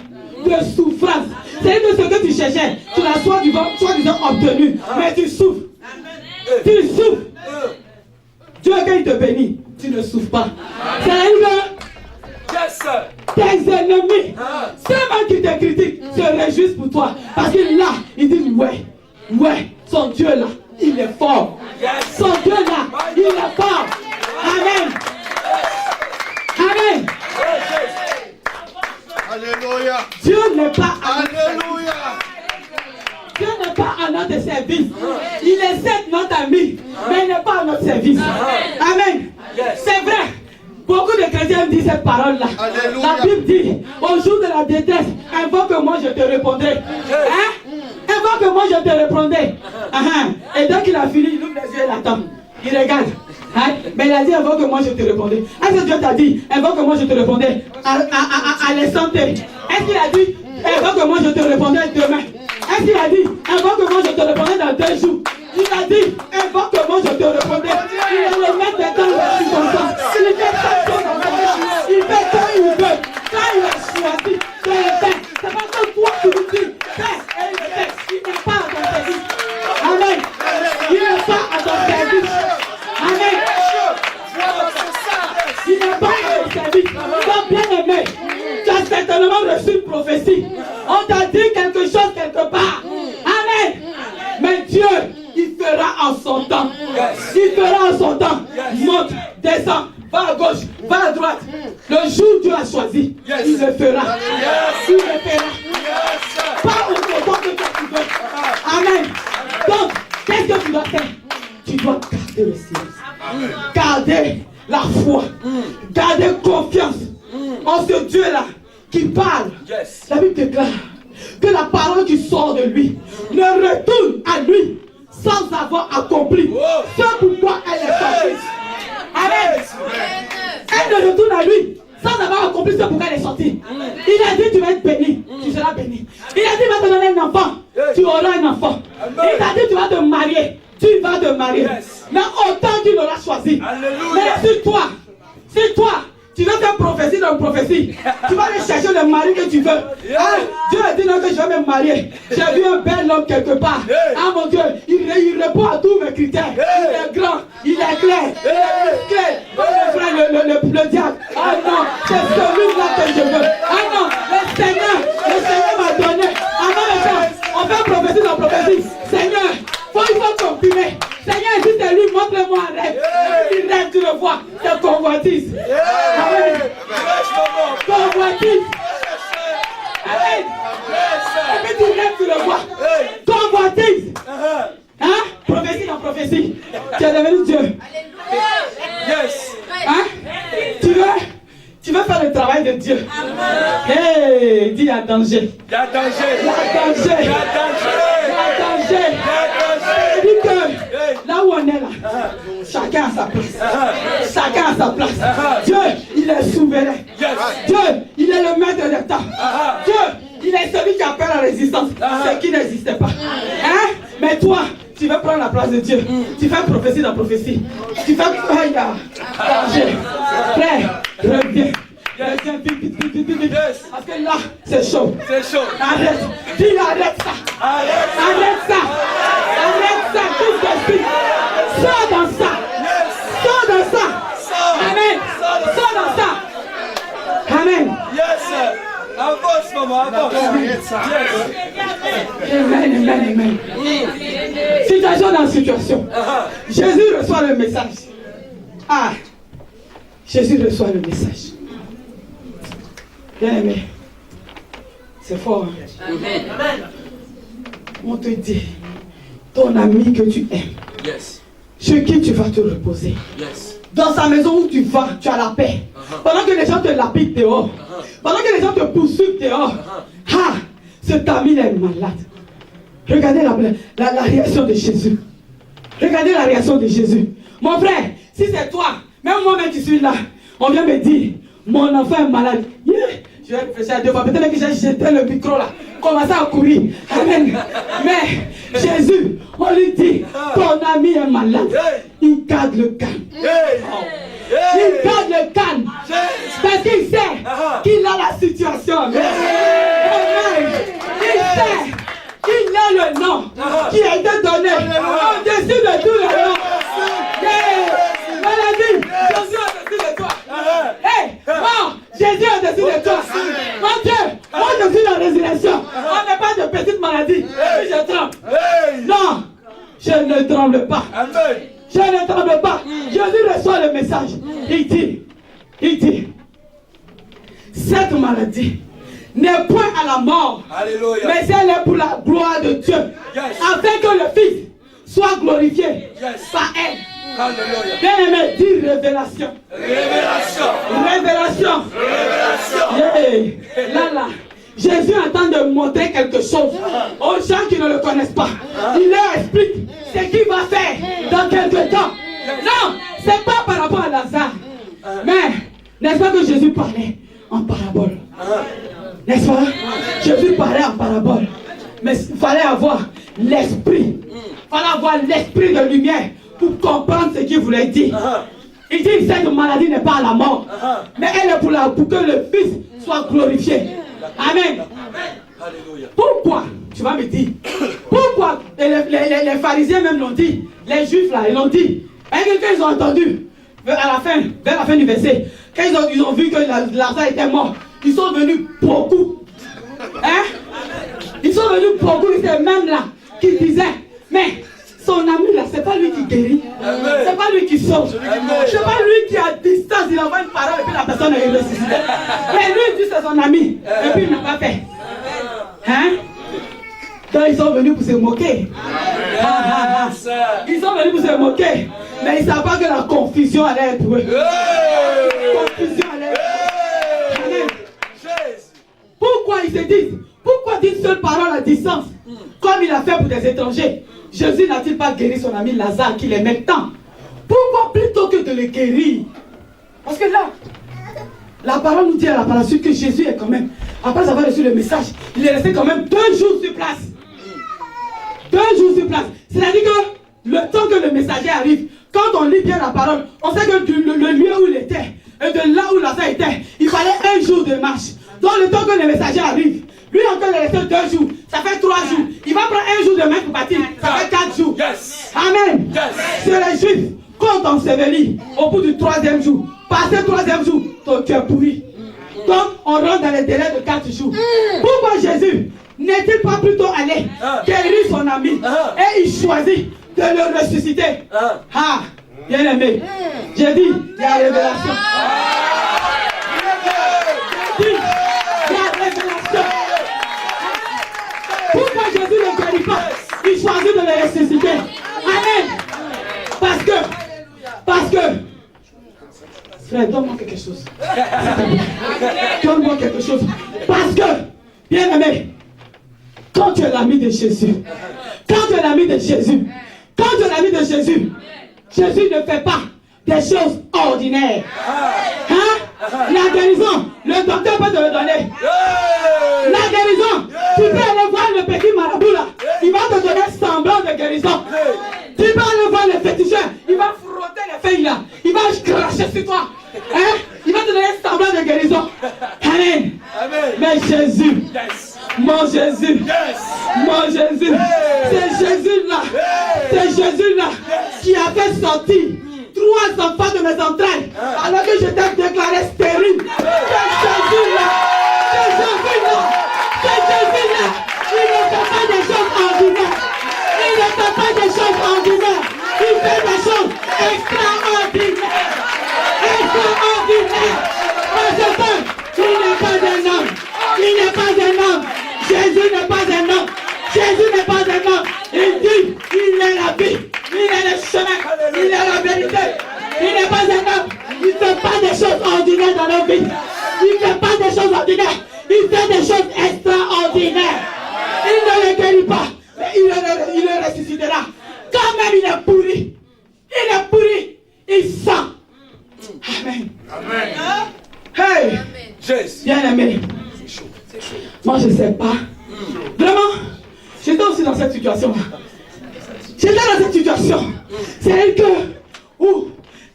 de souffrance. C'est que ce que tu cherchais, tu l'as soi-disant obtenu, mais tu souffres. Tu souffres. Dieu, quand il te bénit, tu ne souffres pas. C'est que tes ennemis, ceux qui te critiquent, se réjouissent pour toi. Parce que là, ils disent, ouais, son Dieu là, il est fort. Son Dieu là, il est fort. Amen. Amen. Alléluia. Dieu n'est pas Alléluia. Dieu n'est pas à notre service. Il est certes notre ami, mais il n'est pas à notre service. Amen. C'est vrai. Beaucoup de chrétiens disent cette parole-là. La Bible dit, au jour de la détresse, invoque-moi, je te répondrai. Hein? Invoque-moi, je te répondrai. Et donc il a fini, il ouvre les yeux et l'attend. Il regarde. Hein? Mais il a dit, invoque-moi, je te répondrai. Est-ce que Dieu t'a dit, invoque-moi, je te répondrai à l'instant T? Est-ce qu'il a dit, invoque-moi, je te répondrai demain? Est-ce qu'il a dit, invoque-moi, je te répondrai dans 2 jours? Il a dit, invoque-moi, je te répondrai. Il est le maître des temps, il est comme ça. Il fait chaque chose en son temps. Il fait quand il veut. Quand il a choisi de le faire. C'est pas que toi tu lui dis, fais et il le fait. Il n'est pas à ton service. Amen. Il n'est pas à ton service. Amen. Il n'est pas à ton service. Donc bien aimé, tu as certainement reçu une prophétie. On t'a dit quelque chose quelque part. Amen. Mais Dieu, il fera en son temps. Il fera en son temps. Monte, descend, va à gauche, va à droite. Le jour où Dieu a choisi, il le fera. Il le fera. Pas au moment que toi tu veux. Amen. Donc, qu'est-ce que tu dois faire? Tu dois garder le silence. Garder la foi. Garder confiance en ce Dieu-là qui parle. La Bible déclare que la parole qui sort de lui ne retourne à lui sans avoir accompli ce pourquoi elle est sortie. Amen. Elle ne retourne à lui sans avoir accompli ce pourquoi elle est sortie. Il a dit tu vas être béni, tu seras béni. Il a dit il va te donner un enfant, tu auras un enfant. Il a dit tu vas te marier, tu vas te marier. Mais autant qu'il aura choisi. Mais si toi, tu veux faire prophétie dans une prophétie, tu vas aller chercher le mari que tu veux. Ah, Dieu a dit non que je vais me marier. J'ai vu un bel homme quelque part. Ah mon Dieu, il répond à tous mes critères. Il est grand, il est clair, il est musclé. Mon frère, le diable. Ah non, c'est celui-là que je veux. Ah non, le Seigneur m'a donné. Ah non, les gens, on fait prophétie dans prophétie. Seigneur, il faut confirmer. Seigneur, si c'est lui, montre-moi un rêve. Il rêve, tu le vois. C'est convoitise. Amen. Convoitise. Amen. Et puis tu rêves, tu le vois. Convoitise. Hein? Prophétie dans prophétie. Tu es devenu Dieu. Yes. Hein? Tu veux faire le travail de Dieu. Hey, dis à danger. Il y a danger. Il y a danger. Il y a danger. Il y a danger. Il dit que là où on est là, chacun a sa place. Chacun a sa place. Dieu, il est souverain. Dieu, il est le maître des temps. Dieu, il est celui qui appelle à la résistance. Ce qui n'existait pas. Hein? Mais toi, tu veux prendre la place de Dieu. Tu fais prophétie dans prophétie. Tu fais danger. Frère, reviens. Viens, vite. Yes. Parce que là, c'est chaud. C'est chaud. Arrête. Dis, arrête ça. Arrête ça. Tout de suite. Sors dans ça. Sors dans ça. Amen. Sors dans ça. Amen. Yes. Avance, maman, avance. Amen. Situation dans situation. Jésus reçoit le message. Jésus reçoit le message. Bien aimé. C'est fort. Hein? On te dit, ton ami que tu aimes, sur qui tu vas te reposer. Dans sa maison où tu vas, tu as la paix. Pendant que les gens te lapident dehors, pendant que les gens te poursuivent dehors, cet ami est malade. Regardez la réaction de Jésus. Regardez la réaction de Jésus. Mon frère, si c'est toi, même moi-même qui suis là, on vient me dire, mon enfant est malade. Je vais réfléchir à deux fois. Peut-être que j'ai jeté le micro là, commencé à courir. Amen. Mais Jésus, on lui dit, ton ami est malade. Il garde le calme. Il garde le calme. Parce qu'il sait qu'il a la situation. Amen. Il sait qu'il a le nom qui a été donné au-dessus de tous les noms. Maladie, Jésus est au-dessus de toi. Jésus est au-dessus de toi. Mon Dieu, moi je suis dans la résurrection. On n'est pas de petite maladie. Je tremble. Non, je ne tremble pas. Je ne tremble pas. Jésus reçoit le message. Il dit, cette maladie n'est point à la mort, mais elle est pour la gloire de Dieu, afin que le Fils soit glorifié par elle. Bien aimé, dis révélation. Révélation. Là. Jésus est en train de montrer quelque chose aux gens qui ne le connaissent pas. Il leur explique ce qu'il va faire dans quelque temps. Non, c'est pas par rapport à Lazare. Mais, n'est-ce pas que Jésus parlait en parabole? N'est-ce pas? Jésus parlait en parabole. Mais il fallait avoir l'esprit. Il fallait avoir l'esprit de lumière pour comprendre ce qu'il voulait dire. Il dit que cette maladie n'est pas à la mort, mais elle est pour que le Fils soit glorifié. Amen. Pourquoi? Tu vas me dire. Pourquoi? Les pharisiens même l'ont dit. Les juifs là, ils l'ont dit. Et quand ils ont entendu, vers la fin du verset, quand ils ont vu que Lazare était mort, ils sont venus beaucoup. Ils sont venus beaucoup, ils étaient même là, qui disaient, mais son ami là, c'est pas lui qui guérit, c'est pas lui qui sauve, c'est pas lui qui à distance, il envoie une parole et puis la personne est ressuscitée. Mais lui il dit c'est son ami, et puis il n'a pas fait. Donc ils sont venus pour se moquer. Ils sont venus pour se moquer, mais ils ne savent pas que la confusion allait être pour eux. Confusion allait être. Amen. Pourquoi ils se disent? Pourquoi d'une seule parole à distance, comme il a fait pour des étrangers, Jésus n'a-t-il pas guéri son ami Lazare qui l'aimait tant? Pourquoi plutôt que de le guérir? Parce que là, la parole nous dit à la suite que Jésus est quand même, après avoir reçu le message, il est resté quand même 2 jours sur place. 2 jours sur place. C'est-à-dire que le temps que le messager arrive, quand on lit bien la parole, on sait que le lieu où il était, et de là où Lazare était, il fallait 1 jour de marche. Donc le temps que le messager arrive, lui encore il est resté 2 jours, ça fait 3 jours. Il va prendre 1 jour de marche pour partir, ça fait 4 jours. Amen. C'est les Juifs, quand on s'éveille au bout du 3e jour, passé 3e jour, tu es pourri. Donc on rentre dans les délais de 4 jours. Pourquoi Jésus n'est-il pas plutôt allé guérir son ami et il choisit de le ressusciter? Bien aimé, j'ai dit, il y a révélation. J'ai dit, il y a révélation. Pourquoi Jésus ne guérit pas? Il choisit de le ressusciter. Amen. Parce que, frère, donne-moi quelque chose. Donne-moi quelque chose. Parce que, bien aimé, quand tu es l'ami de Jésus, Jésus ne fait pas des choses ordinaires. La guérison, le docteur peut te le donner. La guérison, tu peux aller voir le petit marabout là, il va te donner semblant de guérison. Tu peux aller voir le féticheur, il va frotter les feuilles là, il va cracher sur toi. Il va te donner semblant de guérison. Jésus. Yes. Mon Jésus. Yes. Mon Jésus. C'est Jésus-là. C'est Jésus-là qui a fait sortir 3 enfants de mes entrailles alors que j'étais déclaré stérile. C'est Jésus-là. C'est Jésus-là. C'est Jésus-là. Il ne fait pas des choses ordinaires. Il ne fait pas des choses ordinaires. Il fait des choses extraordinaires. Extraordinaires. Parce que il n'est pas un homme. Il n'est pas un homme. Jésus n'est pas un homme. Jésus n'est pas un homme. Il dit, il est la vie. Il est le chemin. Il est la vérité. Il n'est pas un homme. Il ne fait pas des choses ordinaires dans nos vies. Il ne fait pas des choses ordinaires. Il fait des choses extraordinaires. Il ne le guérit pas. Mais il le ressuscitera. Quand même il est pourri. Il est pourri. Il sent. Amen. Amen. Hey. Jésus. Bien aimé. C'est chaud. C'est chaud. Moi je ne sais pas. Vraiment. J'étais aussi dans cette situation-là. J'étais dans cette situation. C'est que,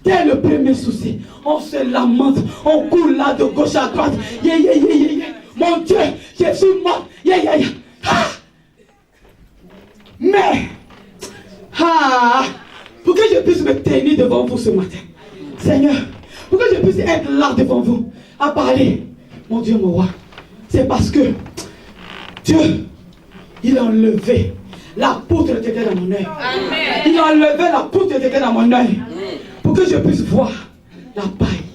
dès le premier souci, on se lamente, on court là de gauche à droite. Mon Dieu, je suis mort. Mais, pour que je puisse me tenir devant vous ce matin, Seigneur, pour que je puisse être là devant vous, à parler, mon Dieu, mon roi, c'est parce que Dieu, il a enlevé la poutre qui était dans mon œil. Il a enlevé la poutre qui était dans mon œil pour que je puisse voir la paille.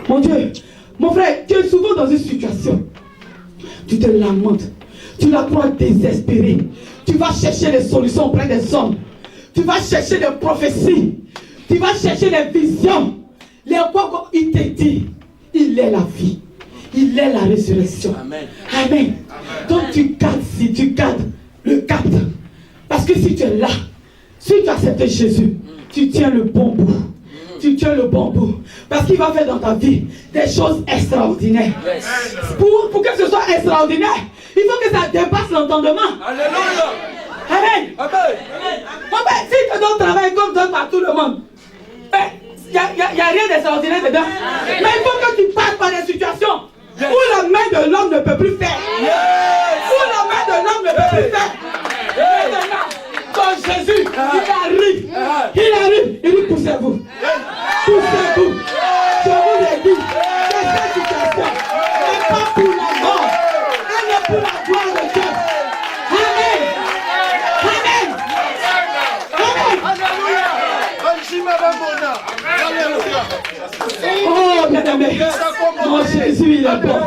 Mon Dieu, mon frère, tu es souvent dans une situation. Tu te lamentes. Tu la crois désespérée. Tu vas chercher des solutions auprès des hommes. Tu vas chercher des prophéties. Tu vas chercher des visions. Les quoi il te dit, il est la vie. Il est la résurrection. Amen. Amen. Donc tu gardes, si tu gardes le cap. Parce que si tu es là, si tu acceptes Jésus, tu tiens le bon bout. Tu tiens le bon bout. Parce qu'il va faire dans ta vie des choses extraordinaires. Yes. Pour que ce soit extraordinaire, il faut que ça dépasse l'entendement. Alléluia. Amen. Amen. Amen. Si tu dois travailler comme donne par tout le monde, il n'y a rien d'extraordinaire dedans. Mais il faut que tu passes par des situations où la main de l'homme ne peut plus faire. Où la main de l'homme ne peut plus faire. Maintenant, quand Jésus, il arrive, il dit poussez-vous. Poussez-vous. Je vous ai dit que cette situation n'est pas pour la mort, elle est pour la gloire de Dieu. Amen. Amen. Oh, bien aimé, mon Jésus, il est bon.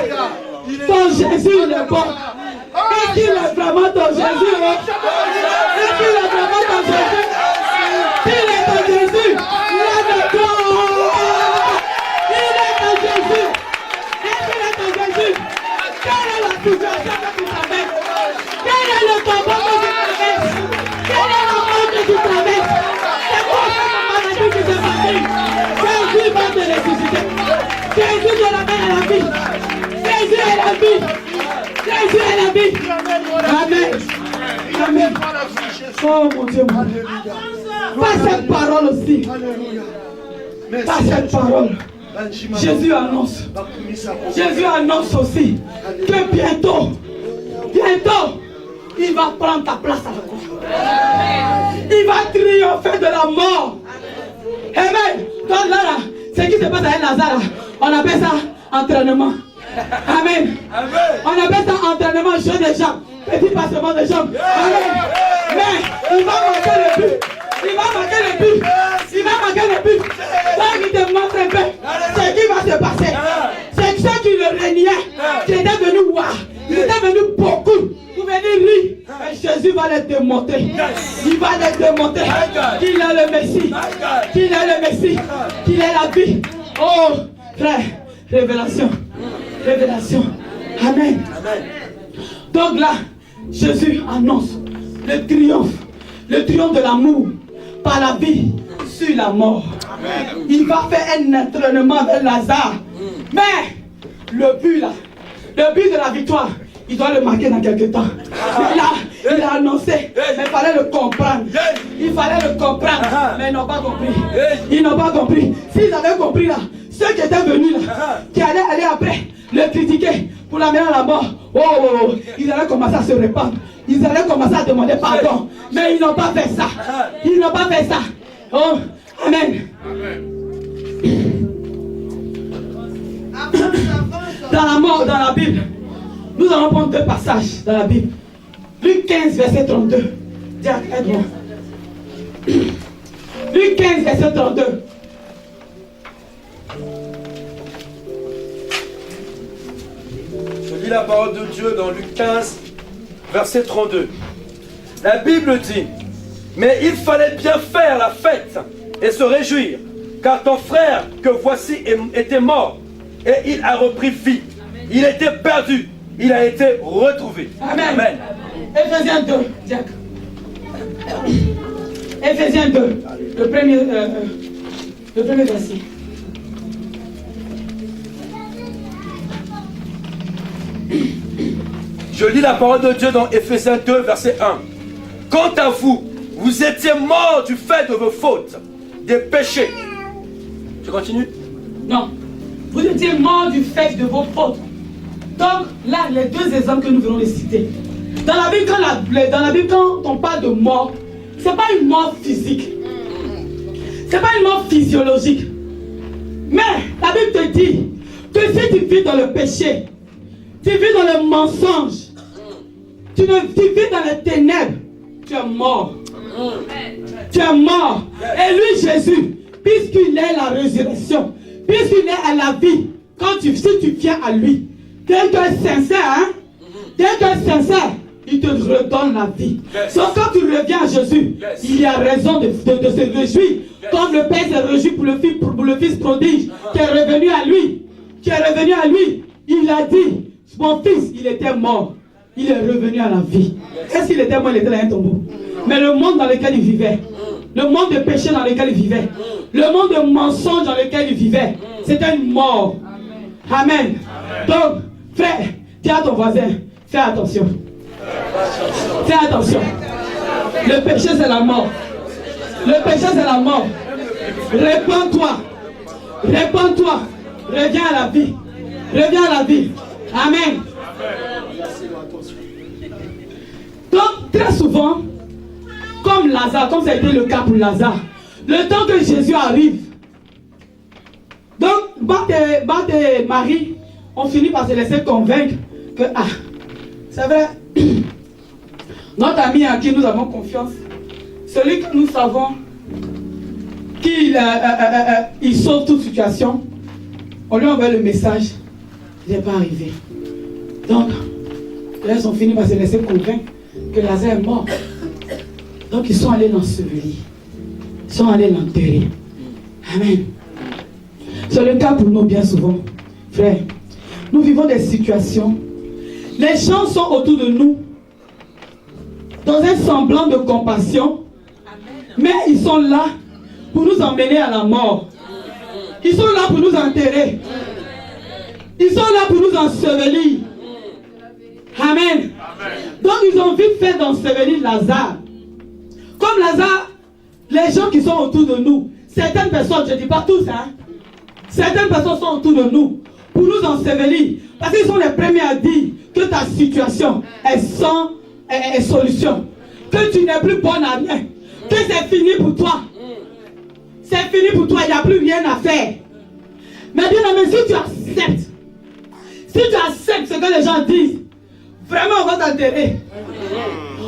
Ton Jésus, il est bon. Est-ce qu'il est vraiment ton Jésus? Est-ce qu'il est vraiment ton Jésus? S'il est ton Jésus, lève-toi. Il est ton Jésus. Est-ce qu'il est ton Jésus? Quelle est la situation que tu traverses? Quel est le combat que tu traverses? Quel est le mort que tu traverses? C'est quoi cette maladie qui te fatigue? Jésus va te ressusciter. Jésus te ramène à la vie. Jésus est la vie. Jésus est la vie. Amen. Amen. Oh mon Dieu. Pas cette parole aussi. Pas cette parole. Jésus annonce. Jésus annonce aussi que bientôt, il va prendre ta place à la croix. Il va triompher de la mort. Amen. Donc là, ce qui se passe avec Lazare, on appelle ça entraînement. Amen. On appelle ça entraînement, jeu de jambes, petit passement de jambes. Amen. Mais il va marquer le but. Il va marquer le but. Il va marquer le but. Donc il te montre un peu ce qui va se passer. C'est ceux qui le régnaient, qui étaient venus voir. Ils étaient venus beaucoup pour venir rire. Et Jésus va les démontrer. Il va les démontrer qu'il est le Messie. Qu'il est le Messie. Qu'il est la vie. Oh, frère, révélation. Révélation. Amen. Donc là, Jésus annonce le triomphe de l'amour par la vie sur la mort. Amen. Il va faire un entraînement vers Lazare. Mais le but de la victoire, il doit le marquer dans quelques temps. Il a annoncé, mais il fallait le comprendre. Il fallait le comprendre, mais ils n'ont pas compris. Ils n'ont pas compris. S'ils avaient compris là, ceux qui étaient venus là, qui allaient aller après, le critiquer, pour l'amener à la mort. Oh, ils allaient commencer à se répandre. Ils allaient commencer à demander pardon. Mais ils n'ont pas fait ça. Ils n'ont pas fait ça. Oh, amen. Dans la mort, dans la Bible, nous allons prendre 2 passages dans la Bible. Luc 15, verset 32. Diacre, aide-moi. Luc 15, verset 32. Je lis la parole de Dieu dans Luc 15, verset 32. La Bible dit, mais il fallait bien faire la fête et se réjouir, car ton frère que voici était mort, et il a repris vie. Il était perdu, il a été retrouvé. Amen. Amen. Éphésiens 2, diacre. Éphésiens 2, le premier verset. Je lis la parole de Dieu dans Éphésiens 2, verset 1. Quant à vous, vous étiez morts du fait de vos fautes, des péchés. Je continue? Non. Vous étiez morts du fait de vos fautes. Donc, là, les 2 exemples que nous venons de citer. Dans la Bible, quand on parle de mort, ce n'est pas une mort physique. Ce n'est pas une mort physiologique. Mais la Bible te dit que si tu vis dans le péché, tu vis dans le mensonge, tu vis dans les ténèbres, tu es mort. Tu es mort. Et lui, Jésus, puisqu'il est la résurrection, puisqu'il est à la vie, si tu viens à lui, dès que tu es sincère, dès que tu es sincère, il te redonne la vie. Sauf quand tu reviens à Jésus, il y a raison de se réjouir. Comme le Père s'est réjoui pour le Fils prodige, qui est revenu à lui. Qui est revenu à lui. Il a dit, mon fils, il était mort. Il est revenu à la vie. Est-ce qu'il était mort? Il était dans un tombeau. Mais le monde dans lequel il vivait, le monde de péché dans lequel il vivait, le monde de mensonges dans lequel il vivait, c'était une mort. Amen. Donc, frère, dis à ton voisin, fais attention. Fais attention. Le péché, c'est la mort. Le péché, c'est la mort. Répands-toi. Répands-toi. Reviens à la vie. Reviens à la vie. Amen. Donc, très souvent, comme Lazare, comme ça a été le cas pour Lazare, le temps que Jésus arrive, donc, Marthe et Marie ont fini par se laisser convaincre que, c'est vrai, notre ami à qui nous avons confiance, celui que nous savons qu'il sauve toute situation, on lui envoie le message, il n'est pas arrivé. Donc, là, ils ont fini par se laisser convaincre que Lazare est mort. Donc, ils sont allés l'ensevelir. Ils sont allés l'enterrer. Amen. C'est le cas pour nous bien souvent. Frère, nous vivons des situations. Les gens sont autour de nous dans un semblant de compassion. Mais ils sont là pour nous emmener à la mort. Ils sont là pour nous enterrer. Ils sont là pour nous ensevelir. Amen. Donc ils ont vite fait d'ensevelir Lazare. Comme Lazare, les gens qui sont autour de nous, certaines personnes, je ne dis pas tous, certaines personnes sont autour de nous pour nous ensevelir. Parce qu'ils sont les premiers à dire que ta situation est sans solution. Que tu n'es plus bonne à rien. Que c'est fini pour toi. C'est fini pour toi, il n'y a plus rien à faire. Mais bien aimé, si tu acceptes ce que les gens disent, vraiment on va t'enterrer.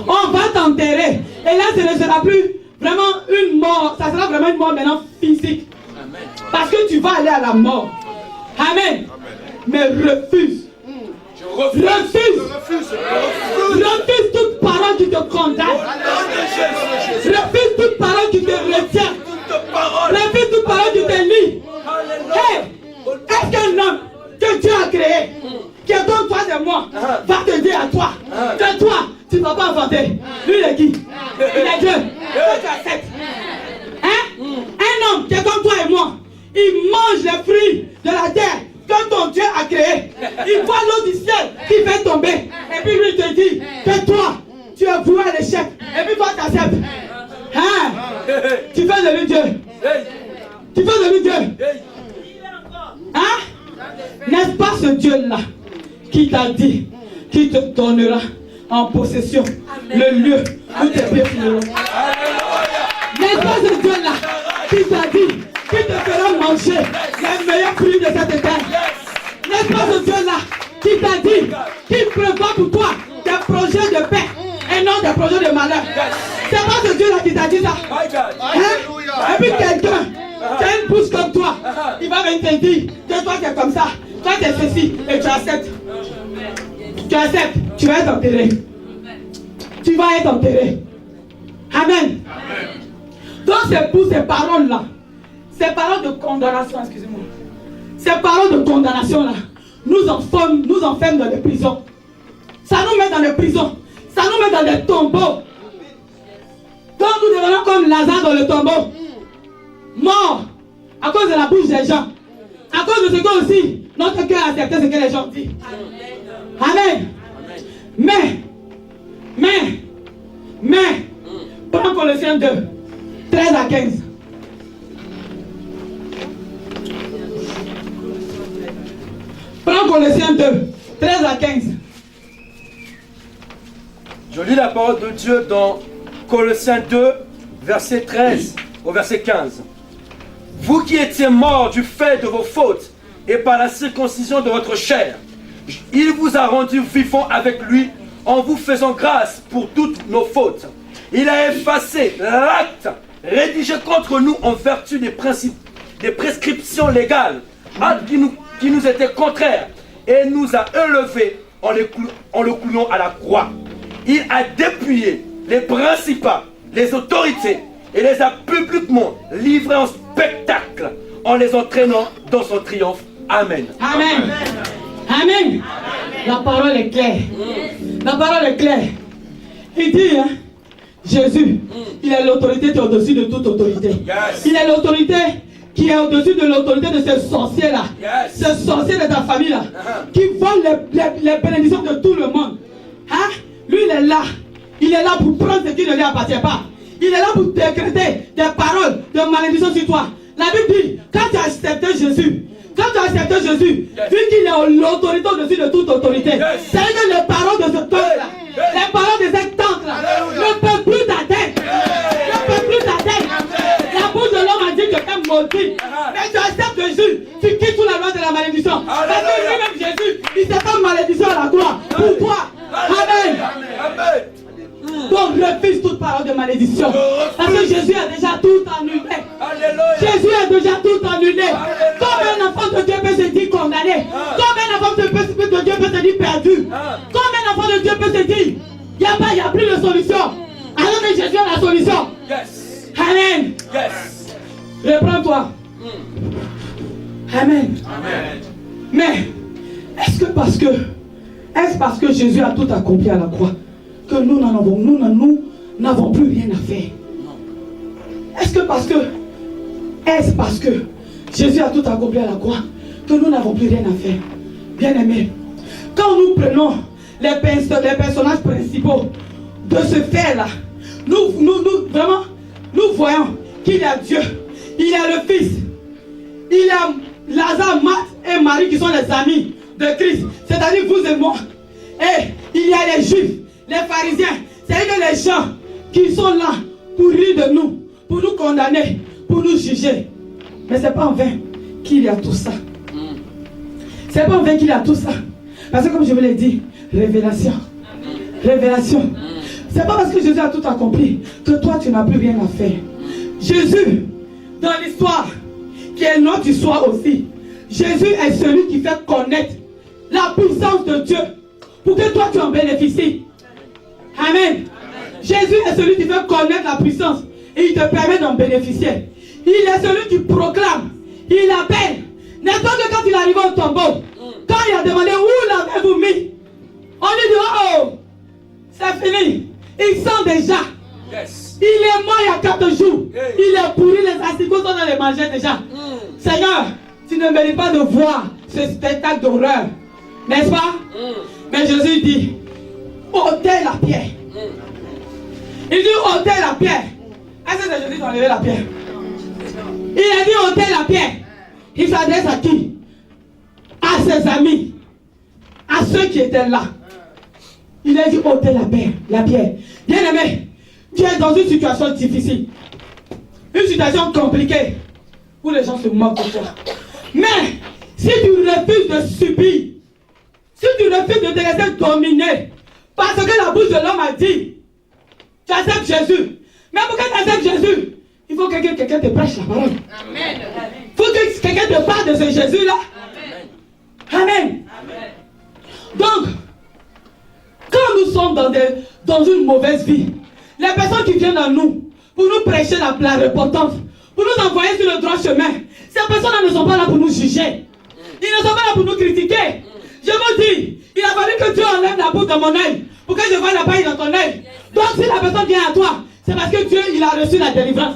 On va t'enterrer. Et là ce ne sera plus vraiment une mort. Ça sera vraiment une mort maintenant physique. Parce que tu vas aller à la mort. Amen. Mais refuse. Refuse toute parole qui te condamne. Refuse toute parole qui te retient. Refuse toute parole qui te lie. Hey, est-ce qu'un homme que Dieu a créé, qui est comme toi et moi, va te dire à toi que toi, tu ne vas pas inventer? Lui, il est qui? Il est Dieu. Que tu acceptes. Un homme qui est comme toi et moi, il mange les fruits de la terre que ton Dieu a créé. Il voit l'eau du ciel qui fait tomber. Et puis lui te dit que toi, tu es voué à l'échec. Et puis toi, tu acceptes. Tu fais de lui Dieu. Tu fais de lui Dieu. N'est-ce pas ce ce Dieu-là qui t'a dit, qui te donnera en possession le lieu où tes pieds fouleront. N'est-ce pas ce Dieu-là qui t'a dit, qui te fera manger les meilleurs fruits de cette terre? N'est-ce pas ce Dieu-là qui t'a dit, qui prépare pour toi des projets de paix et non des projets de malheur? C'est pas ce Dieu-là qui t'a dit ça. Hein? Et puis quelqu'un qui a une bouche comme toi, il va venir te dire que toi tu es comme ça, toi tu es ceci, et tu acceptes. Tu acceptes, tu vas être enterré. Tu vas être enterré. Amen. Donc c'est pour ces paroles-là, ces paroles de condamnation, excusez-moi, ces paroles de condamnation-là, nous enferment dans les prisons. Ça nous met dans les prisons. Ça nous met dans des tombeaux. Donc nous devenons comme Lazare dans le tombeau. Mort à cause de la bouche des gens. À cause de ce que aussi notre cœur a accepté ce que les gens disent. Amen. Mais, prends Colossiens 2, 13 à 15. Prends Colossiens 2, 13 à 15. Je lis la parole de Dieu dans Colossiens 2, verset 13 au verset 15. Vous qui étiez morts du fait de vos fautes et par la circoncision de votre chair, il vous a rendu vivants avec lui en vous faisant grâce pour toutes nos fautes. Il a effacé l'acte rédigé contre nous en vertu des principes, des prescriptions légales, actes qui nous étaient contraires, et nous a élevés en le clouant à la croix. Il a dépouillé les principats, les autorités, et les a publiquement livrés en spectacle en les entraînant dans son triomphe. Amen. Amen. Amen. La parole est claire. La parole est claire. Il dit, hein, Jésus, il est l'autorité qui est au-dessus de toute autorité. Yes. Il est l'autorité qui est au-dessus de l'autorité de ces sorciers-là. Yes. Ces sorciers de ta famille-là, qui volent les bénédictions de tout le monde. Hein? Lui, il est là. Il est là pour prendre ce qui ne lui appartient pas. Il est là pour décréter des paroles de malédiction sur toi. La Bible dit, quand tu as accepté Jésus, vu qu'il est l'autorité au-dessus de toute autorité, c'est-à-dire que les paroles de ce peuple-là, les paroles de cette tante-là, ne peuvent plus t'atteindre. Ne peuvent plus t'atteindre. La bouche de l'homme a dit que tu es maudit. Mais tu acceptes Jésus, tu quittes toute la loi de la malédiction. Parce que lui-même Jésus, il s'est fait malédiction à la croix pour toi. Amen. Donc refuse toute parole de malédiction. Parce que Jésus a déjà tout annulé. Jésus a déjà tout annulé. Comme un enfant de Dieu peut se dire condamné. Comme un enfant de Dieu peut se dire perdu. Comme un enfant de Dieu peut se dire il n'y a plus de solution. Alors que Jésus a la solution. Yes. Amen. Yes. Reprends-toi. Amen. Amen. Mais est-ce parce que Jésus a tout accompli à la croix que nous n'avons plus rien à faire? Est-ce parce que Jésus a tout accompli à la croix que nous n'avons plus rien à faire? Bien aimé, quand nous prenons les personnages principaux de ce fait-là, nous voyons qu'il y a Dieu, il y a le Fils, il y a Lazare, Marthe et Marie qui sont les amis de Christ, c'est-à-dire vous et moi. Et il y a les Juifs, les pharisiens, c'est-à-dire les gens qui sont là pour rire de nous, pour nous condamner, pour nous juger. Mais c'est pas en vain qu'il y a tout ça. C'est pas en vain qu'il y a tout ça. Parce que comme je vous l'ai dit, révélation. Révélation. C'est pas parce que Jésus a tout accompli que toi tu n'as plus rien à faire. Jésus, dans l'histoire, qui est notre histoire aussi, Jésus est celui qui fait connaître la puissance de Dieu pour que toi tu en bénéficies. Amen. Jésus est celui qui fait connaître la puissance et il te permet d'en bénéficier. Il est celui qui proclame, il appelle. N'est-ce pas que quand il arrive au tombeau, quand il a demandé où l'avez-vous mis, on lui dit oh, c'est fini. Il sent déjà. Yes. Il est mort il y a 4 jours. Hey. Il est pourri, les asticots sont dans les manger déjà. Seigneur, tu ne mérites pas de voir ce spectacle d'horreur. N'est-ce pas? Mais Jésus dit, ôtez la pierre. Il dit, ôtez la pierre. Est-ce que c'est Jésus qui a enlevé la pierre? Il a dit, ôtez la pierre. Il s'adresse à qui? À ses amis. à ceux qui étaient là. Il a dit ôtez la pierre. Bien aimé, tu es dans une situation difficile. Une situation compliquée. Où les gens se moquent de toi. Mais, si tu refuses de subir, si tu refuses de te laisser dominer, parce que la bouche de l'homme a dit, tu acceptes Jésus. Mais pour que tu acceptes Jésus, il faut que quelqu'un te prêche la parole. Amen. Il faut que quelqu'un te parle de ce Jésus-là. Amen. Amen. Donc, quand nous sommes dans une mauvaise vie, les personnes qui viennent à nous pour nous prêcher la repentance, pour nous envoyer sur le droit chemin, ces personnes-là ne sont pas là pour nous juger. Ils ne sont pas là pour nous critiquer. Je vous dis, il a fallu que Dieu enlève la boue dans mon œil pour que je voie la paille dans ton œil. Donc si la personne vient à toi, c'est parce que Dieu il a reçu la délivrance.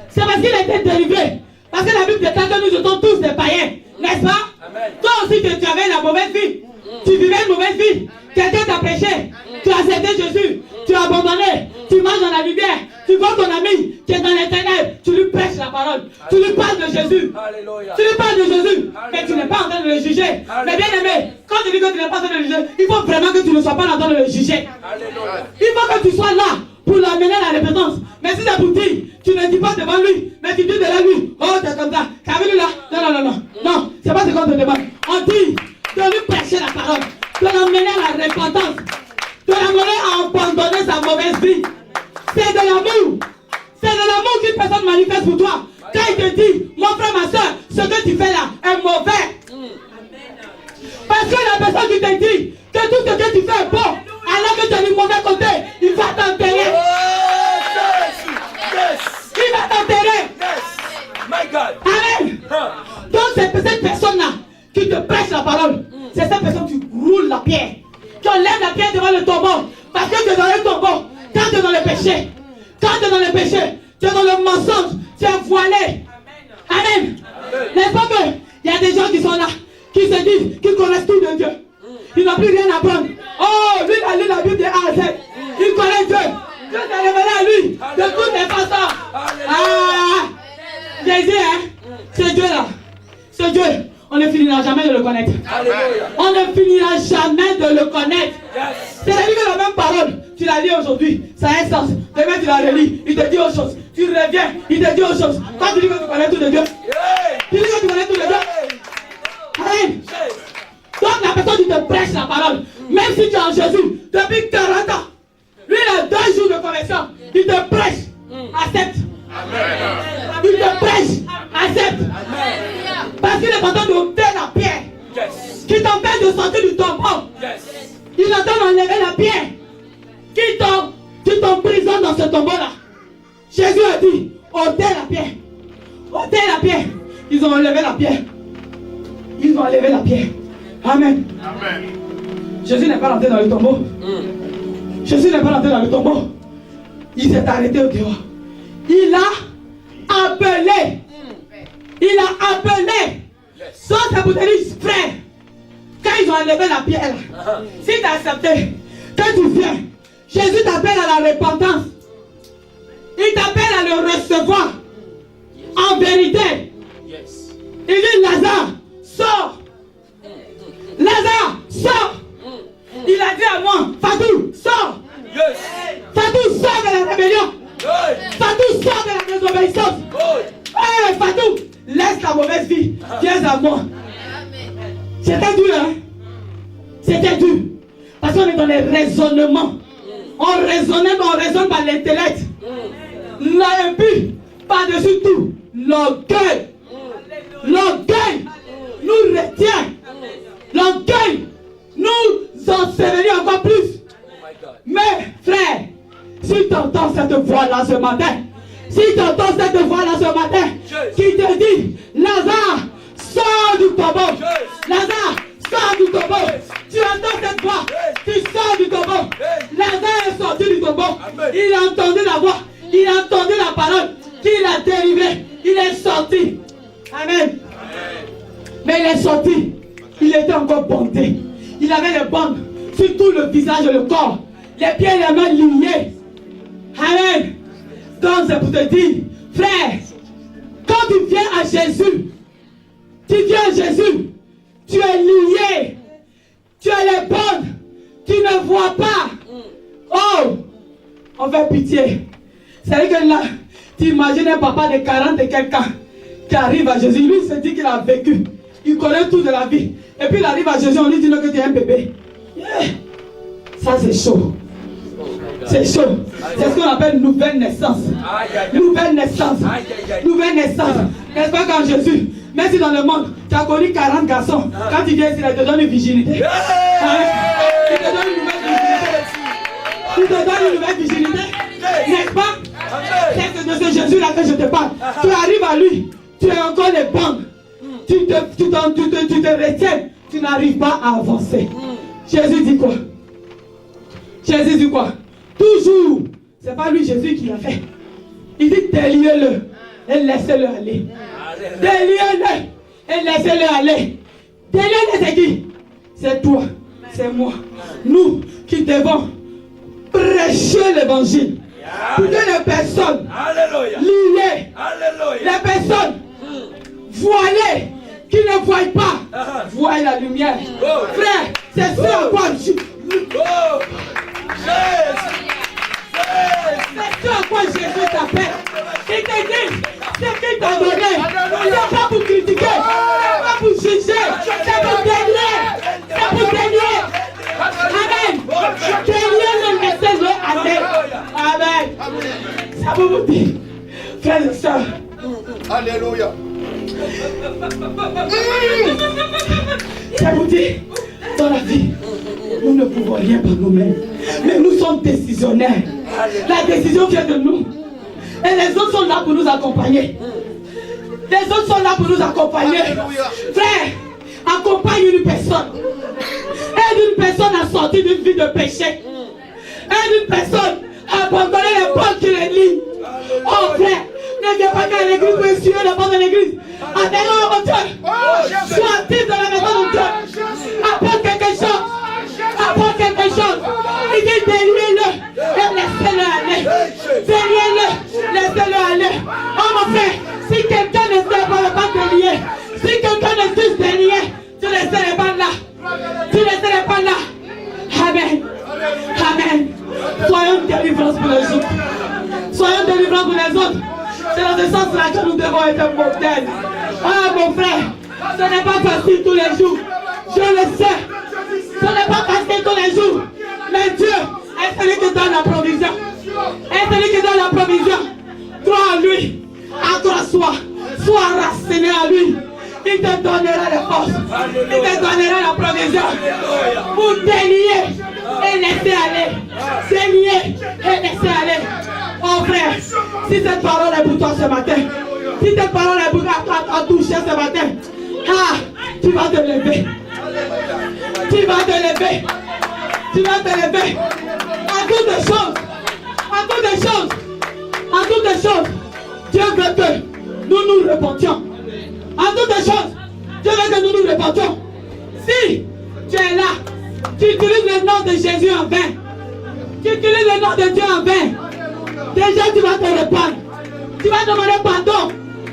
C'est parce qu'il a été délivré. Parce que la Bible déclare que nous sommes tous des païens. N'est-ce pas? Amen. Toi aussi tu avais la mauvaise vie. Tu vivais une mauvaise vie. Quelqu'un t'a prêché. Tu as accepté Jésus. Tu as abandonné. Tu marches dans la lumière. Tu vois ton ami qui est dans les ténèbres. Tu lui prêches la parole. Tu lui parles de Jésus. Alléluia. Tu lui parles de Jésus. Alléluia. Mais tu n'es pas en train de le juger. Alléluia. Mais bien aimé, quand tu dis que tu n'es pas en train de le juger, il faut vraiment que tu ne sois pas en train de le juger. Alléluia. Il faut que tu sois là pour l'amener à la repentance. Mais si c'est pour dire, tu ne dis pas devant lui, mais tu dis devant lui, oh t'es comme ça, t'as vu là? Non, c'est pas ce qu'on te demande. On dit de lui prêcher la parole, de l'amener à la repentance, de l'amener à abandonner sa mauvaise vie. C'est de l'amour. C'est de l'amour qu'une personne manifeste pour toi. Quand il te dit, mon frère, ma soeur, ce que tu fais là est mauvais. Parce que la personne qui te dit que tout ce que tu fais est bon, alors que tu as du mauvais côté, il va t'enterrer. Il va t'enterrer. My God. Amen. Donc c'est cette personne-là qui te prêche la parole. C'est cette personne qui roule la pierre. Qui enlève la pierre devant le tombeau. Parce que tu es dans le tombeau. Quand tu es dans le péché. Quand tu es dans le péché. Tu es dans le mensonge. Tu es voilé. Amen. N'est-ce pas que il y a des gens qui sont là. Qui se disent qu'ils connaissent tout de Dieu. Ils n'ont plus rien à apprendre. Oh, lui il a lu la Bible de A à Z. Il connaît Dieu. Dieu s'est révélé à lui de toutes les façons. Ah, Jésus, hein, ce Dieu-là, ce Dieu, on ne finira jamais de le connaître. Alléluia. On ne finira jamais de le connaître. Yes. C'est-à-dire que la même parole, tu la lis aujourd'hui, ça a un sens. Demain tu la relis, il te dit autre chose. Tu reviens, il te dit autre chose. Quand tu dis que tu connais tout de Dieu, tu dis que tu connais tout de Dieu. Amen. Donc la personne qui te prêche la parole, même si tu es en Jésus depuis 40 ans, lui il a 2 jours de conversion, il te prêche, accepte. Amen. Il te prêche, accepte. Amen. Parce qu'il est en train d'ôter la pierre. Yes. Qui t'empêche de sortir du tombeau. Yes. Il est en train d'enlever la pierre qui t'emprisonne dans ce tombeau-là. Jésus a dit, ôtez la pierre. Ôtez la pierre. Ils ont enlevé la pierre. Ils ont enlevé la pierre. Amen. Amen. Jésus n'est pas rentré dans le tombeau. Jésus n'est pas rentré dans le tombeau. Il s'est arrêté au dehors. Il a appelé. Il a appelé. Ça, c'est pour te dire, frère, quand ils ont enlevé la pierre, si tu as accepté, quand tu viens, Jésus t'appelle à la repentance. Il t'appelle à le recevoir. En vérité. Il dit, Lazare, sors. Lazare, sors. Il a dit à moi, Fatou, sors. Fatou, sors de la rébellion. Fatou, sors de la désobéissance. Hey, Fatou, laisse ta mauvaise vie. Viens à moi. C'était dur, hein? C'était dur. Parce qu'on est dans les raisonnements. On raisonne par l'intellect. L'impie, par-dessus tout, l'orgueil. L'orgueil nous retient. L'orgueil nous ensevelit encore plus. Mais frère, si tu entends cette voix-là ce matin, si tu entends cette voix-là ce matin, qui te dit, Lazare, sors du tombeau. Lazare, sors du tombeau. Tu entends cette voix, tu sors du tombeau. Lazare est sorti du tombeau. Il a entendu la voix, il a entendu la parole, qu'il a délivré. Il est sorti. Amen. Mais il est sorti. Il était encore bondé. Il avait les bandes sur tout le visage et le corps. Les pieds et les mains liés. Amen. Donc c'est pour te dire, frère, quand tu viens à Jésus, tu viens à Jésus, tu es lié. Tu es les bonnes. Tu ne vois pas. Oh, on fait pitié. C'est-à-dire que là, tu imagines un papa de 40 et quelqu'un qui arrive à Jésus. Lui, il se dit qu'il a vécu. Il connaît tout de la vie. Et puis il arrive à Jésus, on lui dit que tu es un bébé. Yeah. Ça, c'est chaud. C'est chaud. C'est ce qu'on appelle nouvelle naissance. Nouvelle naissance. Nouvelle naissance. N'est-ce pas quand Jésus, même si dans le monde, tu as connu 40 garçons, quand il vient ici, il te donne une virginité. Il te donne une nouvelle virginité. Il te donne une nouvelle virginité. N'est-ce pas? C'est de ce Jésus-là que je te parle. Tu arrives à lui, tu es encore les bandes. Tu te retiens, tu n'arrives pas à avancer. Jésus dit quoi? Jésus dit quoi? Toujours, c'est pas lui Jésus qui l'a fait. Il dit déliez-le et laissez-le aller. Déliez-le et laissez-le aller. Déliez-le, c'est qui? C'est toi, c'est moi. Nous qui devons prêcher l'évangile. Pour que les personnes liées, les personnes voilées, qui ne voient pas, voient la lumière. Frère, c'est ce à quoi je... C'est ce à quoi Jésus t'appelle. Il te dit, c'est qu'il t'a donné. C'est pas pour critiquer, c'est pas pour juger, c'est pour délier. C'est pour délier. Amen. Délier le laissez-le aller. Amen. Ça vous dire, frères et sœurs. Alléluia. Ça vous dit, dans la vie, nous ne pouvons rien par nous-mêmes. Mais nous sommes décisionnaires. La décision vient de nous. Et les autres sont là pour nous accompagner. Les autres sont là pour nous accompagner. Frère, accompagne une personne. Aide une personne à sortir d'une vie de péché. Aide une personne à abandonner les portes qui les lient. Oh frère, ne viens pas qu'à l'église pour essuyer les portes de l'église. Adhère au Dieu. Sois actif dans la maison de Dieu. Apporte quelque chose. Apporte quelque chose. Il dit déliez-le et laissez-le aller. Déliez-le, laissez-le aller. Oh mon frère, si quelqu'un ne sait pas délier, si quelqu'un ne sait délier, tu ne serais pas là. Tu ne serais pas là. Amen. Amen. Soyons délivrance pour les autres. Soyons délivrance pour les autres. C'est dans ce sens-là que nous devons être mortels. Ah mon frère, ce n'est pas facile tous les jours. Je le sais. Ce n'est pas facile tous les jours. Mais Dieu est celui qui donne la provision. Est celui qui donne la provision. Crois en lui. Accrois-toi. Sois raciné à lui. Il te donnera les forces. Il te donnera la provision. Pour délier et laisser aller. Délier et laisser aller. Oh frère, si cette parole est pour toi ce matin, si cette parole est pour toi à toucher ce matin, tu vas te lever. Tu vas te lever. Tu vas te lever. En toutes les choses. En toutes les choses. En toutes les choses. Dieu veut que nous nous repentions. En toutes les choses. Dieu veut que nous nous repentions. Si tu es là, tu utilises le nom de Jésus en vain. Tu utilises le nom de Dieu en vain. Déjà tu vas te répandre. Tu vas demander pardon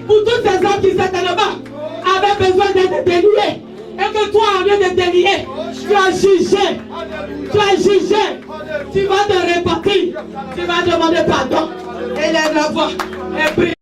pour tous ces hommes qui certainement avaient besoin d'être déliés. Et que toi, au lieu de délier, tu as jugé. Tu as jugé. Tu vas te repentir. Tu vas demander pardon. Élève la voix et prie.